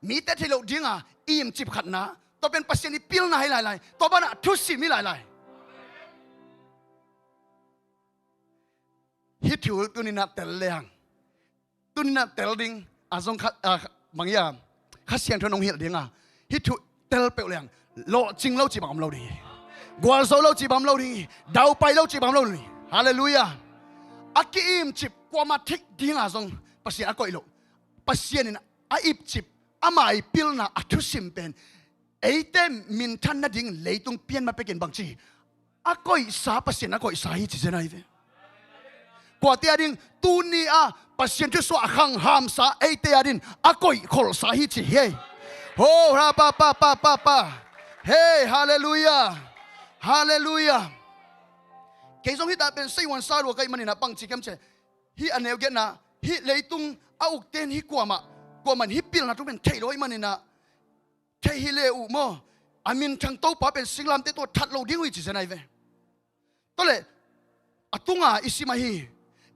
มีแต่เทโลดิ้งอ่ะอิมจิบขัดนะตัวเป็นปัสเซียนนี่ปิลนาให้หลายๆตัวบ้านทุสิมฮีหลายๆฮิตถูตัวนี้นะแต่เลี้ยงตัวนี้นะแต่ดิ้งอาจงบางอย่างข้าเสียงทนองเหี่ยวดิ้งอ่ะฮิตถูแต่เปลี่ยนโลจริงเราจีบผมเราดีกวาลโซเราจีบผมเราดีดาวไปเราจีบผมเราดีฮาเลลูยาอากิอิมจีบกว่ามาทิกดิ้งอาจงปัสเซียนอาก็อีโลปัสเซียนนี่นะอาอิบจีบอาไม่พิลนะอัทุสิมเป็นไอเต็มมินทันนัดดิ้งเลยต้องเปลี่ยนมาเป็นบางทีอาก็อีสาปัสเซียนอาก็อีสาฮิจิเซนัยเวกว่าเตียดิ้งตูนี่อาปัสเซียนที่สวะขังหามสาไอเตียดิ้งอาก็อีขอลสาฮิจิเฮโอ้ราปาเฮ้ฮาเลลูยา ฮาเลลูยาเกยสงฮิตาเป็นไซวันซาโรกัยมันนะปังจิกัมเชฮิอันเอวเกนะฮิเลยตุงเอาอุกเตนฮิกว่ามันฮิปิลนะทุกเป็นเทโรยมันนะเทฮิเลอุโมอามินทังโตป้าเป็นสิงลามเตตัวทัดโลดิ้งวิจิเซนไอเวตัวเลยอตุงอาอิสิมาฮี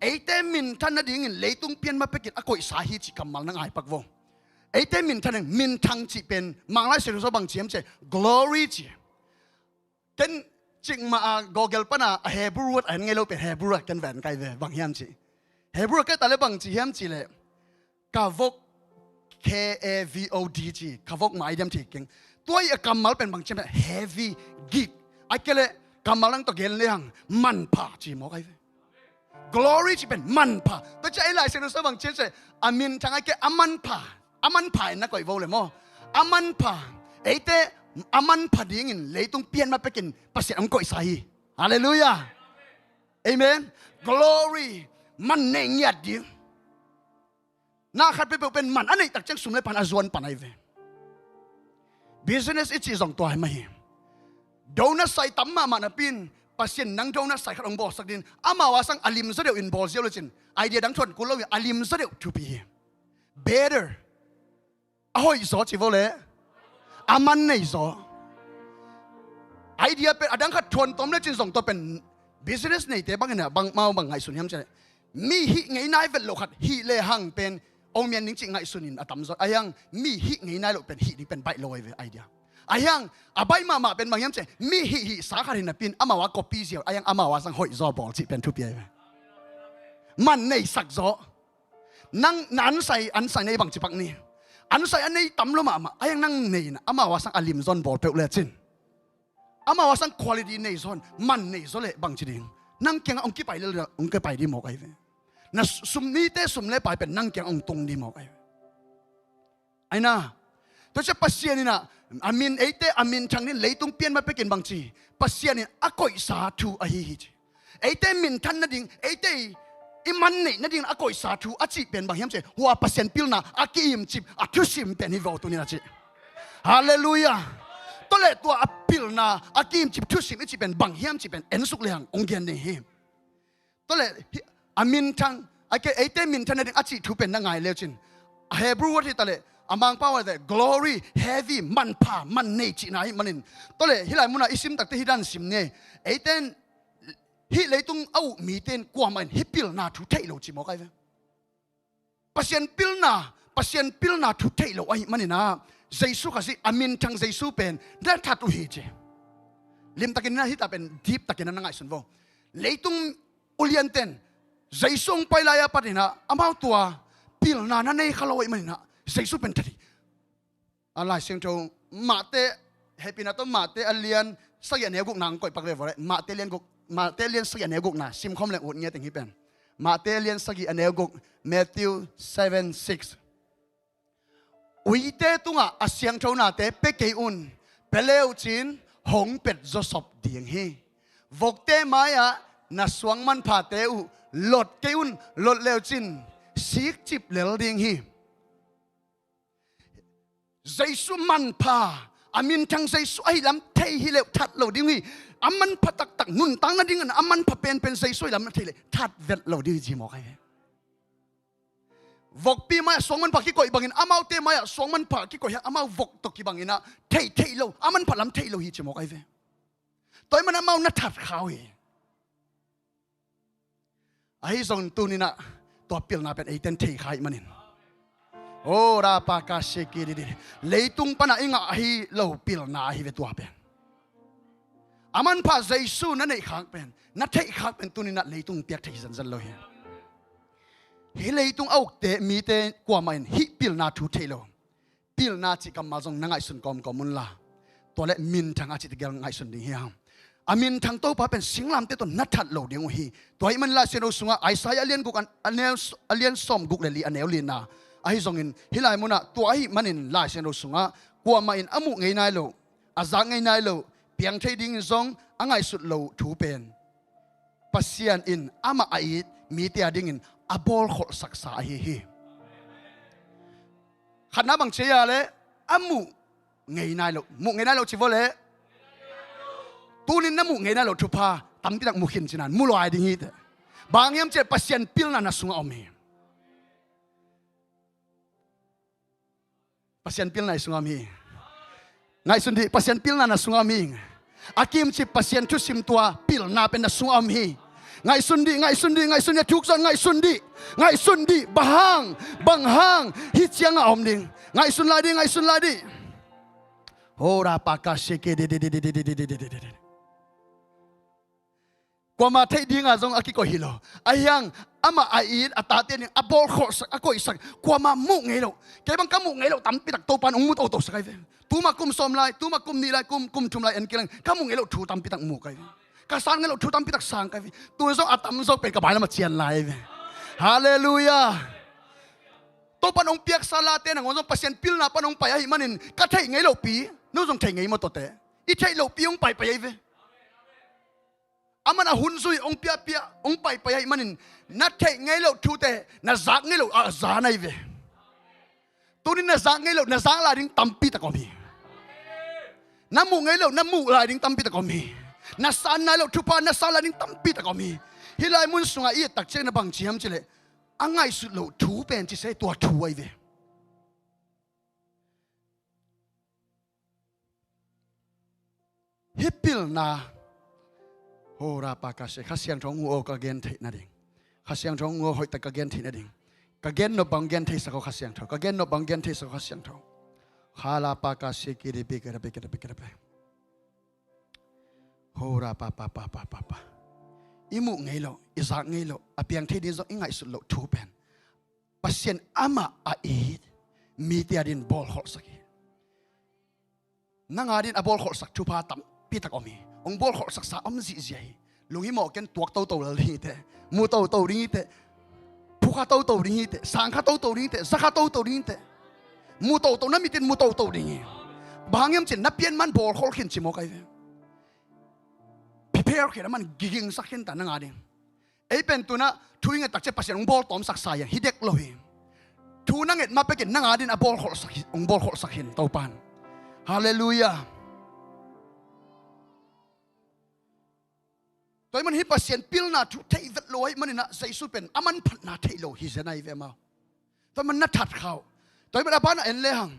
ไอเตมินทันนัดดิ้งเลยตุงเปลี่ยนมาเป็นกิจอโกยสาฮีจิกัมมัลนังไอปักวงไอเตมินทันมินทังจิเป็นมังไลเสรุสบังเจียมเจ glory จิเต้นจิงมาโกเกลปนาเฮบรูดอันไงเราเป็นเฮบรูดกันแหวนไกเวบางเฮียมจิเฮบรูดก็แต่ละบางจีเฮียมจิเลยกาวก KAVOD จีกาวกมาไอเดียมจิเก่งตัวไอ้กัมมัลเป็นบางเจียม heavy gig ไอ้เกลกัมมัลนั่งตะเกียนเลี้ยงมันผ่าจีมอกไอเว glory จีเป็นมันผ่าตัวจะไอ้หลายเสรุสบังเจียมเจอามินทังไอ้เกอามันผ่านักก่อยโวเลยมั้งอามันผ่าไอ้เตอามันผ่าดิ้งเลยต้องเปลี่ยนมาเป็นภาษาอังกฤษใส่ฮาเลลูยาเอเมน glory มันเนียดดิ้งน่าขัดไปเป็นมันอันนี้ตักจังสุ่มเลยพันอาจวนปันไอเว business อีกสองตัวให้ไหมโดนัทใส่ตั้มมามันเป็นภาษาหนังโดนัทใส่ขนมบอสักดินอามาว่าสังอลิมซะเดียวอินบอลเซียวเลยจินไอเดียดังชวนกูเล่าอลิมซะเดียว to be better อ้อยสอจิโวเลยอามันในสอไอเดียเป็นอดังขัดชวนต้มเลยจินส่งตัวเป็น business ในแต่บางเนี่ยบางมาบางไงสุนยามใช่มีฮิไงนายเป็นโลขัดฮิเลหังเป็นองเมียนนิ่งจริงไงสุนินอตัมซออายังมีฮิไงนายโลเป็นฮินี่เป็นใบลอยเวไอเดียอายังอาใบมาเป็นบางยามใช่มีฮิสาขารินเป็นอามาว่าก็ปีเสียวอายังอามาว่าสังหอยซอบอลจิเป็นทุบเปียมันในสักซอนั่งนันใส่อันใส่ในบางจิปักนี่อันใส่อันนี้ตั้มลงมาไอ้ยังนั่งนี่นะอามาว่าสังอลิมซอนบอลเปล่าเลยจินอามาว่าสังคุณภาพในซอนมันในซอนเลยบางจิดิงนั่งเกียงองค์กี่ไปเลยองค์กี่ไปดีหมอกไอ้เว้ยน่ะสุ่มนี้เต้สุ่มเลยไปเป็นนั่งเกียงองค์ตรงดีหมอกไอ้น่ะตัวเจ้าปัสเซียนี่นะอามินไอ้เต้อามินทางนี้เลยต้องเปลี่ยนมาเป็นบางจีปัสเซียนี่อากอยสาธุไอ้ฮิจิไอ้เต้มินทันนั่นดิ่งไอ้เต้อิมันนี่นั่นดิ่งอากอยสาธุอาจิเป็นบางเฮียมเจ้หัวปัสเซียนพิลนะอากิมจิบอาทุสิมเป็นฮิวตัวนี้นะจิฮาเลลูยาตัวเล็กตัวอพิลนะอากิมจิบทุสิมจิเป็นบางเฮียมจิเป็นเอ็นสุกเลียงองเกียนนี่ฮิตัวเล็กอามินทังไอ้เต้มินทันนั่นดิ่งอาจิทุเป็นนั่งไงเลวจินเฮบรูว่าที่ตัวเล็กอามังป้าว่าแต่ glory heavy มันผ่ามันเนจินะมันนินตัวเล็กฮิลายมุนาอิสิมตักเตฮิดันสิมเนี่ยไอ้เต้นฮิเลยตุงเอามีเต้นกว่ามันฮิปิลนาทุเทโลจิมอกไอ้เว้ยปัสยันปิลนาทุเทโลไอ้มันนี่นะเจสุข้าสิอามินทังเจสุเป็นนั่นทัดอุฮิเจลิมตะกินนะฮิตาเป็นดีฟตะกินนั่งไงสุนโวเลยตุงอุเลียนเต้นเจสุงไปลายปัดนี่นะอามาตัวปิลนานั่นเองขลอยมันนี่นะเจสุเป็นทัดีอะไรเสียงโจมาเตเฮปินาโตมาเตอเลียนสักอย่างเนี่ยกุกนางก่อยปักเลยว่าเลยมาเตเลียนกุกมาเตเลียนสักอย่างเนี่ยกุกนะซิมคอมเลยอุดเงี้ยถึงที่เป็นมาเตเลียนสักอย่างเนี่ยกุก Matthew 7:6อุยเตตุงอ่ะเสียงโจนาเตเปเกอุนเปเลวจินหงเป็ดจสอบเดียงฮีวกเตมายะน่ะสวงมันผ่าเตอุหลดเกอุนหลดเลวจินสีกจิบเลวเดียงฮีใจสุมันพาอามินทั้งใจสุไอ้ลำเทฮิเลวทัดเหล่าดิ้งฮีอามันพัดตักนุนตั้งนั่นดิ้งอามันพัดเป็นใจสุไอ้ลำเทเลทัดเวทเหล่าดิ้งจีมอกไอ้วกปีมาสองมันพักกี่ก่อยบางอินอามาเตมาสองมันพักกี่ก่อยอามาวกตกกี่บางอินะเทเหล่าอามันพัดลำเทเหล่าฮีจีมอกไอ้เว้ตัวมันอามานัดทัดเขาเองไอ้ส่งตัวนี้นะตัวเปลี่ยนนาเป็นไอ้เต้นเทขายมันเองโอ้ราปากาเชกีดีเลยตุงปนาอิงะฮีโลปิลนาฮีเวตัวเป็นอามันพาใจสู้นั่นเองขังเป็นนัดเทขังเป็นตัวนี้นัดเลยตุงเปียกเทสันสันเลยฮิเลยตุงเอาเตมีเตกว่ามันฮิปิลนาทุเทโลปิลนาจิกำมาจงนังไอสุนกอมกอมุนลาตัวเล็มินทางอาจิตเกลไอสุนดีเฮียมอามินทางโตพาเป็นสิงลำเตตัวนัดทัดโลเดียงฮีตัวให้มันลาเซโนสุงะไอซายเลียนกุกอันเลียนซอมกุกเลลีอันเนลลีนาไอ้ทรงอินฮิลายมุนะตัวไอ้มันอินลายเชนโรสุงะกว่ามาอินอามุไงนายโลอาจังไงนายโลเพียงเทดิ้งซองอ่างไอสุดโลถูเป็นปัสยานอินอามาไอมีเตียดิ้งอินอาบอลขดสักษาฮีขันนับบังเชียเลยอามุไงนายโลมุไงนายโลชิวเลย ตูนินน้ำมุกไงนะเราทุพาตั้มที่ตักมุขินจินันมุลอยดิ้งฮีเตบางยามเจ็บปัสยันพิลนันสุงอมีปัสยันพิลนันสุงอมีไงสุดที่ปัสยันพิลนันสุงอมีอากิมจิปัสยันทุสิมตัวพิลนาเป็นสุงอมีไงสุดที่ทุกส่วนไงสุดที่บางห้างฮิตยังอมดิ่งไงสุดลาดีโหราปากาเชเกเดกว่ามาเทดีงาจงอากิโกฮิโลอายังอามาอาอีดอาตาเตียนอาบอลขอสักอาโกอิสักกว่ามามุกไงโลแกบังกามุกไงโลตั้มปิดักโตปันองมุตโอโตสักไงเวตูมากุมสมไลตูมากุมนี่ไลกุมชุมไลเอ็นกิลังกามุกไงโลทูตั้มปิดักมุกไงกาสานไงโลทูตั้มปิดักสางไงตัวโซอาตัมโซเป็นกบายแล้วมาเชียนไลเวฮาเลลูยาโตปันองเปียกซาลาเตียนงอนปัสยันพิลนาปันองไปไอ้มันนินกาเทไงโลปีนู้จงเทไงมาโตเตอีเทโลปีองไปไอ้เวอามันหุ่นซุยองเปียองไปให้มันนัดเทไงเราทูเตนัดซักไงเราซาไงเวตัวนี้นัดซักไงเรานัดซักลายดิ้งตั้มปีตะกอมีน้ำมูไงเราน้ำมูลายดิ้งตั้มปีตะกอมีนัดซานไงเราทุพานัดซาลายดิ้งตั้มปีตะกอมีฮิไลมุนสุงไอ้ตักเชนบังจีฮัมเจเลอังไงสุดเราทูเป็นที่เสตัวทูไอเวฮิปปิลนาโหราปากาเสข้าเสียงท้องงัวกะเกนเทนั่นเองข้าเสียงท้องงัวหอยตะกะเกนเทนั่นเองกะเกนนบังเกนเทสักข้าเสียงท้องกะเกนนบังเกนเทสักข้าเสียงท้องข้าลาปากาเสกิริเบกระเบโหราปาอิมุไงloอิซักไงloอเปียงเทดินซอิงไงสุดloทูเป็นปัสยันอามาอาอีดมีเตียดินบอลหอสักนังอาดินอบอลหอสักทูพาตัมปีตะกอมีองบอลขอสักษาอมสิเจียลุงฮิโมกันตัวโตเลยเตะมูโตนี่เตะผู้ข้าโตนี่เตะสังข้าโตนี่เตะสักข้าโตนี่เตะมูโตนั้นมีตินมูโตนี่บางอย่างเช่นนับเปลี่ยนมันบอลขอขึ้นชิโมกันพิเพอร์ขึ้นมันกิ่งสักขึ้นแต่นังอาดิไอ้เป็นตัวน่ะทุยเงินตักเจ็บปัสยันองบอลตอมสักสายฮิเด็กเลยทุนังเงินมาไปกินนังอาดินอบอลขอสักองบอลขอสักขึ้นเต้าปันฮาเลลูยาตัวมันฮิปัสยันพิลนาทุเทวัดลอยมันนี่นะใส่สุดเป็นอามันพันนาเทโลฮิเซนายเวมาตัวมันนัดถัดเขาตัวมันอาบานเอ็นเลหัง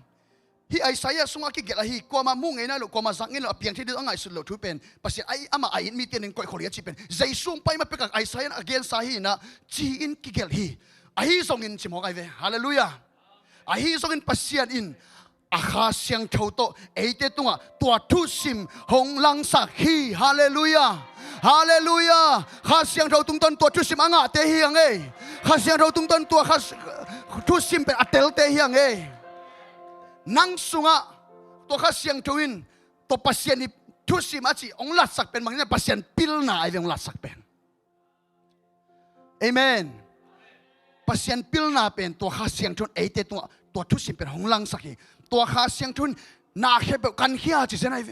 ฮิไอไซยาสุงอากิเกลาฮิกว่ามามุ่งไงนะลูกกว่ามาสังเงินเราเพียงที่เดือดง่ายสุดเราทุเป็นปัสยันไออามาไอมีเตียนหนึ่งก่อยขอเลียจิเป็นใจสุ่มไปมาเป็นกับไอไซยาอเกนซาฮีนะจีอินกิเกลฮีไอฮิส่งอินชิมอกไอเวฮาเลลูยาไอฮิส่งอินปัสยันอินอาคาเสียงเท่าโตเอเตตัวทุสิมหงลังสักฮีฮาเลลูยาฮาเลลูยาข้าเสียงเราตุ้งต้นตัวทุสิมอ่างเตเฮียงเอข้าเสียงเราตุ้งต้นตัวข้าทุสิมเป็นอัตเตลเตเฮียงเอนังสุงะตัวข้าเสียงทวินตัวปัสยันทุสิมอาจีองลัดสักเป็นบางอย่างปัสยันพิลนาไอเวงลัดสักเป็นเอเมนปัสยันพิลนาเป็นตัวข้าเสียงทนเอเตตัวทุสิมเป็นหงลังสักฮีตัวข้าเสียงทนนาเขบกันเฮียจีเซนไอเว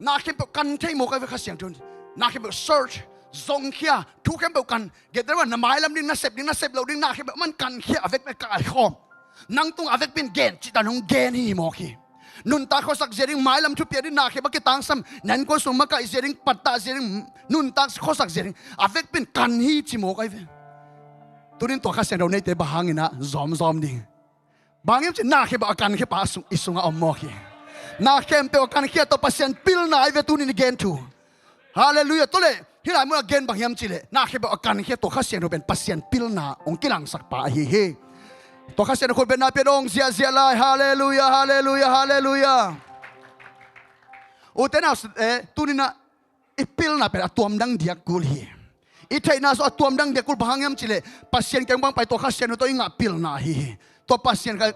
นาเข้มเปกันใช่โมกันไปข้าเสียงทุนนาเข้มเป search ซงเขียทุกเข้มเปกันเกิดได้ว่าน้ำไม้ลำดิ้งน่าเสพเราดิ้งนาเข้มเปมันกันเขียavecไปกายคอมนั่งตรงavecเป็นเกณฑ์จิตานงเกณฑ์ฮีโมกีนุนตาเขาสักเจริงไม้ลำทุบเปียดิ้งนาเข้มเปกิตังซ้ำนั่นก็สมมติเจริงปัตตาเจริงนุนตาเขาสักเจริงavecเป็นกันฮีจิโมกันไปตัวนี้ตัวข้าเสียงเราในเตะบางอย่างนะซอมดิ้งบางอย่างจะนาเข้มเปกันเข้มเปอิสุงอมโมกีนาเข้มเปกันเขียตัวปัสยันพิลนาไอเวตุนินเกนทูฮาเลลูยาตัวเลยที่ไหนเมื่อเกนบางยามจิเลนาเข้มเปกันเขียตัวข้าเสียนเราเป็นปัสยันพิลนาองค์กิลังสักป่าเฮตัวข้าเสียนคนเป็นนาเปียดงเสียลายฮาเลลูยาอุตนาสุดตุนินะอิพิลนาเป็นตัวมดังเดียกุลฮีอิเทน่าสุดตัวมดังเดียกุลบางยามจิเลปัสยันแกงบางไปตัวข้าเสียนตัวอิงะพิลนาฮีตัวปัสยันก็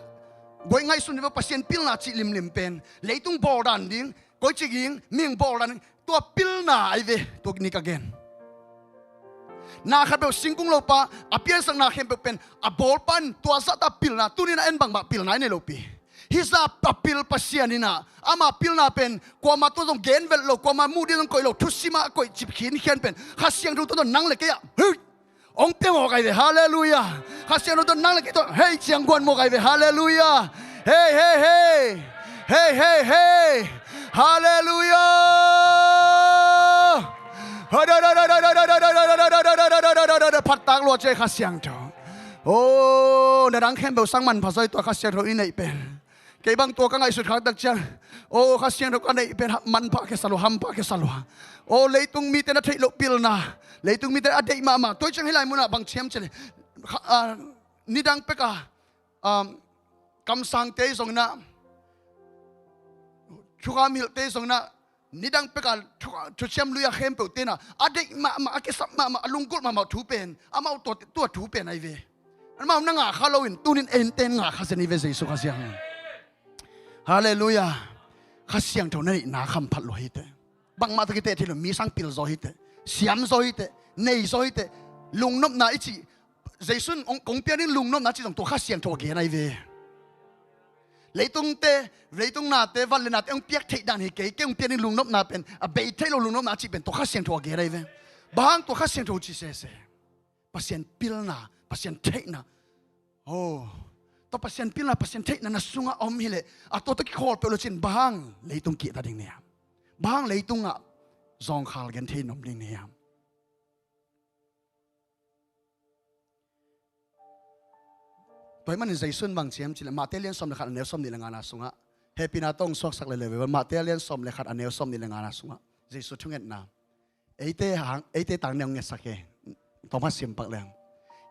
กอยง่ายสุดว่าปัสยันพิลนาจิลิมเป็นเลยตุ้งบอดันดิ้งกอยจิกิงมิ่งบอดันตัวพิลนาไอเวตัวนี้ก็เกนนาขับเป็นสิงกุงโลปะอภิเษกนาเข้มเป็นอบอลปันตัวสัตว์พิลนาตัวนี้น่ะเอ็นบังบักพิลนาในโลปีฮิซาปพิลปัสยันนี่นะอามาพิลนาเป็นกว่ามาตัวตรงเกนเวลโลกว่ามามูดีตรงกอยโลทุสิมาก่อยจิบขินเขียนเป็นข้าเสียงดูตัวนั่งเลยแกอ่ะเฮ้ยองเปียงโมกไอเวฮาเลลูยาข้าเสียงดูตัวนั่งเลยแกตัวเฮ้ยเสียงกวนโมกไอเวฮาเลลูยาเฮ้ฮาเลลูยา พัดตากลัวใจข้าเสียงเถอะโอ้ในดังเข้มเบลสังมันพาซอยตัวข้าเสียงเถอะอีนี่เป็นเกี่ยบางตัวก็ไงสุดขาตักเจ้าโอ้ข้าเสียงเถอะก็ในเป็นมันพาแค่สลัวหัมพาแค่สลัวโอ้เลยตุงมีแต่นัทเทลปิลนาเลยตุงมีแต่อดีตมาตัวจังให้ไรมุนะบางเชียมเจเลยนิดังเปกากำสังเตยส่งนะชุกามิลเตยส่งนะนิดังเปกาชุเชียมลุยเข้มเปลเตนะอดีตมาอาเกสับมาลุงกุลมาถูเป็นอามาตัวถูเป็นไอเวอันมาหนังอาข้าเราอินตูนินเอ็นเตนอาข้าเซนิเวเซสุข้าเสียงฮาเลลูยาข้าเสียงเท่านั้นนาคำพัดลอยเตบางมาตะกี้เตที่เรามีสังปิลโซฮิเตเสียมโซฮิเตเนยโซฮิเตลุงนบนาอิจิเจสุนองเปียนี่ลุงนบนาจิตรงตัวข้าเสียงตัวเกนไอเวเลยตรงเตเลยตรงนาเตวันเลยนาเตองเปียกเทดันฮิเกย์องเปียนี่ลุงนบนาเป็นเบย์เทโลลุงนบนาจิเป็นตัวข้าเสียงตัวเกนไอเวบางตัวข้าเสียงตัวจิเสเสปัสเซียนปิลนาปัสเซียนเทนะโอ้ตัวปัสเซียนปิลนาปัสเซียนเทนะนัสซุงะอมฮิเลอะตัวตะกี้คอร์เปโลจินบางเลยตรงเกียรติดิ่งเนี่ยบางเลยตรงอะจองขารกันเทนอมดิ่งเนี่ยตัวมันใจสุนบางเชียมจิเลมาเตเลียนสมเลขัดอันเนลสมนิลงานาสุงะเฮปินาต้องสวกสักเลยวันมาเตเลียนสมเลขัดอันเนลสมนิลงานาสุงะใจสุดทุ่งเงินน้ำเอเตต่างเนียงเงสักเองต้องมาเสียมปักแรง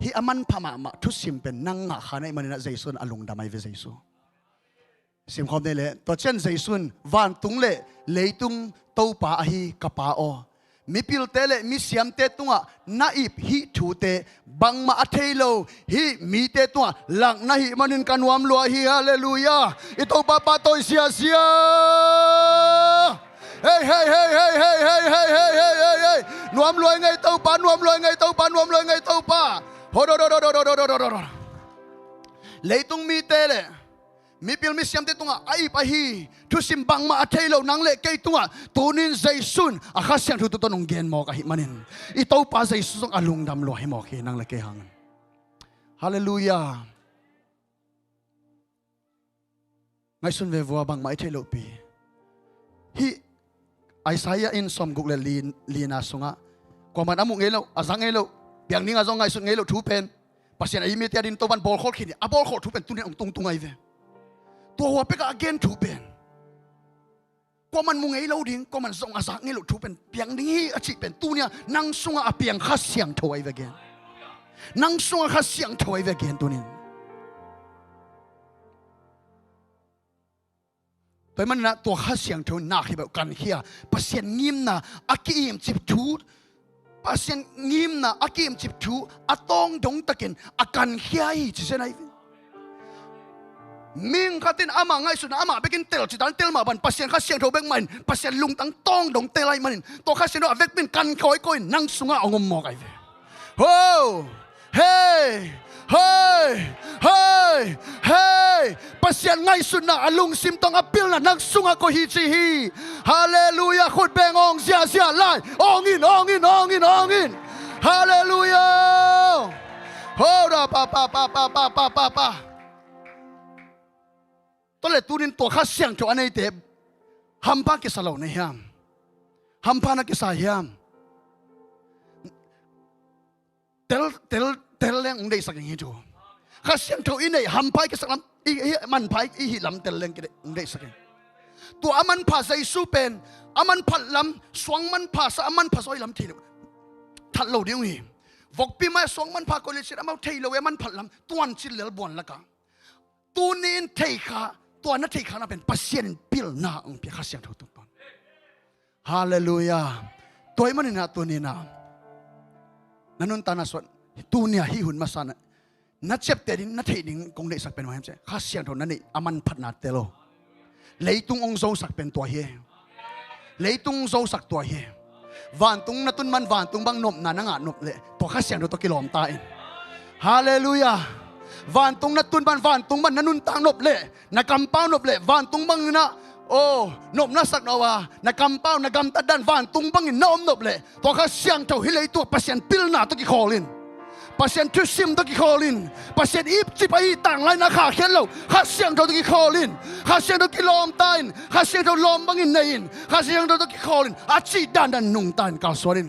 ฮีอามันพม่าทุกสิ่งเป็นนั่งงะขาในมันน่ะใจสุนอารมณ์ดำไม่เวใจสุเสียงความได้เลยตัวเช่นใจสุนวันตุงเล่เลยตุงเต้าป่าฮีกระป๋าอมีพิลเตเลมีเสียมเตตุงะนาอิบฮิทูเตบังมาอัเทโลฮิมีเตตุงะหลังนาฮิมันินกันวามลัวฮิฮาเลลูยาอิโตปาปาโตเสียเสียเฮ้ยเฮ้ยเฮ้ยเฮ้ยเฮ้ยเฮ้ยเฮ้ยเฮ้ยเฮ้ยเฮ้ยนวมรวยไงเต้าป่านวมรวยไงเต้าป่านวมรวยไงเต้าป่าโฮโดโดโดโดโดโดโดโดเลยตุงมีเตเลมีพิลมีเสียมเตตุงะไอปะฮีทุสิมบังมาอัเทโลนังเล่เกยตุงะตูนินใจสุนอาคาเสียงทุตนงเกนมอกะฮิมันินอิโตปาใจสุงอลุงดำลอยมอกเฮนังเล่เกหังฮาเลลูยาไงสุนเววัวบังมาอัเทโลปีฮิไอซายาอินสมกุกเลลีนาสุงะกว่ามันอามุงเอโลอาซังเอโลเปียงนี้อาซองไงสุนเอโลทูเป็นปัสยาอิมิเตียดินโตวันบอลโคตรขีดบอลโคตรทูเป็นตุนินองตุงไอเวตัวหัวเป็กอาเกนทูเป็นก็มันมุงไอ้เราดิ้งก็มันส่งอาสาไงเราทูเป็นเพียงนี้อาชีพเป็นตัวเนี่ยนั่งส่งอาเพียงข้าเสียงถอยไปเกนนั่งส่งข้าเสียงถอยไปเกนตัวนี้แต่มันนะตัวข้าเสียงถอยหนักที่แบบกันเฮียปัสเซียนงิมนะอากิมจิบทูปัสเซียนงิมนะอากิมจิบทูอาตองดงตะเกนอากันเฮียจีเซนไอมิงขัดินอามาไงสุดอามาเบกินเตลจิตันเตลมาบันปัสเซียนข้าเสียงโทเบกมันปัสเซียนลุงตั้งต้องดงเตลไอมันตัวข้าเสียงโทเบกเป็นกันคอยก้อยนั่งสุงะเอางมมอกไอเวโฮเฮ้เฮ้เฮ้เฮ้ปัสเซียนไงสุดนะลุงซิมต้องอับปิลนะนั่งสุงะก็ฮีจีฮีฮาเลลูยาขุดเบงองเสียเสียไล่องอินองอินองอินองอินฮาเลลูยาโฮดาปาปาปาปาปาปาปาปาตัวเล็กตัวนี้ตัวข้าเสียงตัวอันนี้เด็บฮัมพากิสลาวเนี่ยฮัมพานักกิสายามเตลเลี้ยงได้สักอย่างนี้จูข้าเสียงตัวอินเนี่ยฮัมพากิสลามมันพายอีลำเตลเลี้ยงได้สักอย่างตัวอามันพาใจสู้เป็นอามันพัดลำสวงมันพาสอามันพาซอยลำทีทัดเหล่าเดียวนี่วกปีมาสวงมันพาคนเลี้ยงอามันเทเหล่ามันพัดลำตัวนั้นชิลเลลบวนละกันตัวนี้เทขาตัวนั้นเทขาน่ะเป็นปัสเซียนปิลนาองเปียข้าเสียงทุกตอนฮาเลลูยาตัวมันนี่นะตัวนี้นะนั่นนุ่นตานาสวดตัวเนี่ยฮิหุ่นมาสานนัดเจ็บเตดินนัดเทดินคงได้สักเป็นว่าใช่ข้าเสียงทุกนั้นนี่อามันพัดนาเตโลเลยตุงองโซสักเป็นตัวเฮเลยตุงโซสักตัวเฮวันตุงนัดตุนมันวันตุงบังนบนานังอ่ะนบเลยตัวข้าเสียงตัวกิโลมตายฮาเลลูยาวันตุงนัดตุนบันวันตุงบันนันุนตังนบเล่นักกำเป้านบเล่วันตุงบังนะโอ้นบนัสักนาวานักกำเป้านักกำตัดดันวันตุงบังอินน้อมนบเล่ตัวข้าเสียงเท่าฮิเลตัวปัสเซียนปิลนาตัวกิคอลินปัสเซียนทุซิมตัวกิคอลินปัสเซียนอีฟจิไปต่างไรนะข้าเขียนเราข้าเสียงเท่าตัวกิคอลินข้าเสียงเท่ากิลอมตายข้าเสียงเท่าลอมบังอินเนยินข้าเสียงเท่าตัวกิคอลินอาชีดันนุ่งตายกาสวริน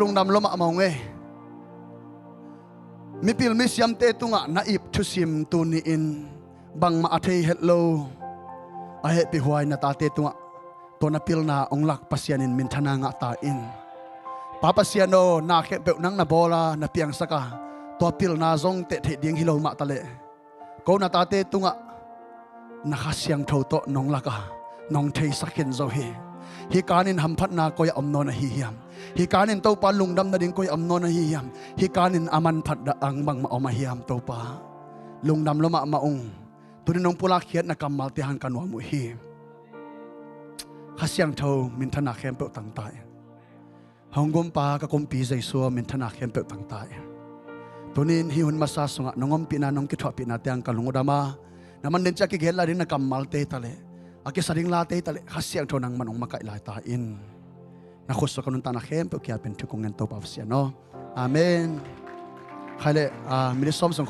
lung nam loma mau nge mi pil mi siam te tunga na ip thu sim tu ni in bang ma athei hello a he pi huai na ta te tunga to na pil na ong lak pasian in min thana nga ta in papa siano na khe pe nang na bola na piang saka to pil na zong te the ding hilo ma ta le ko na ta te tunga na khasyang tho to nong laka nong thei sakin zo hi kanin hamphat na koy amno na hi hiam hi kanin to pa lungdam na ding koy amno na hi hiam hi kanin aman phat da ang bang ma oma hiam to pa lungdam loma maung tunin nong pula khiat na kamal te han kanwa mu hi khasyang tho min thana khem pe tang tai hongom pa ka kompi jaisu min thana khem pe tang tai tunin hi hun masa sunga nongom pi na nong ki thwa pi na tyang kalungudama naman den cha ki gel la rin na kamal te tale aki saring la te tale khasyang tho nang manong makai la ta in na khos ka nun ta na khem pe kya pen thu kong en to pa sia no amen khale mi som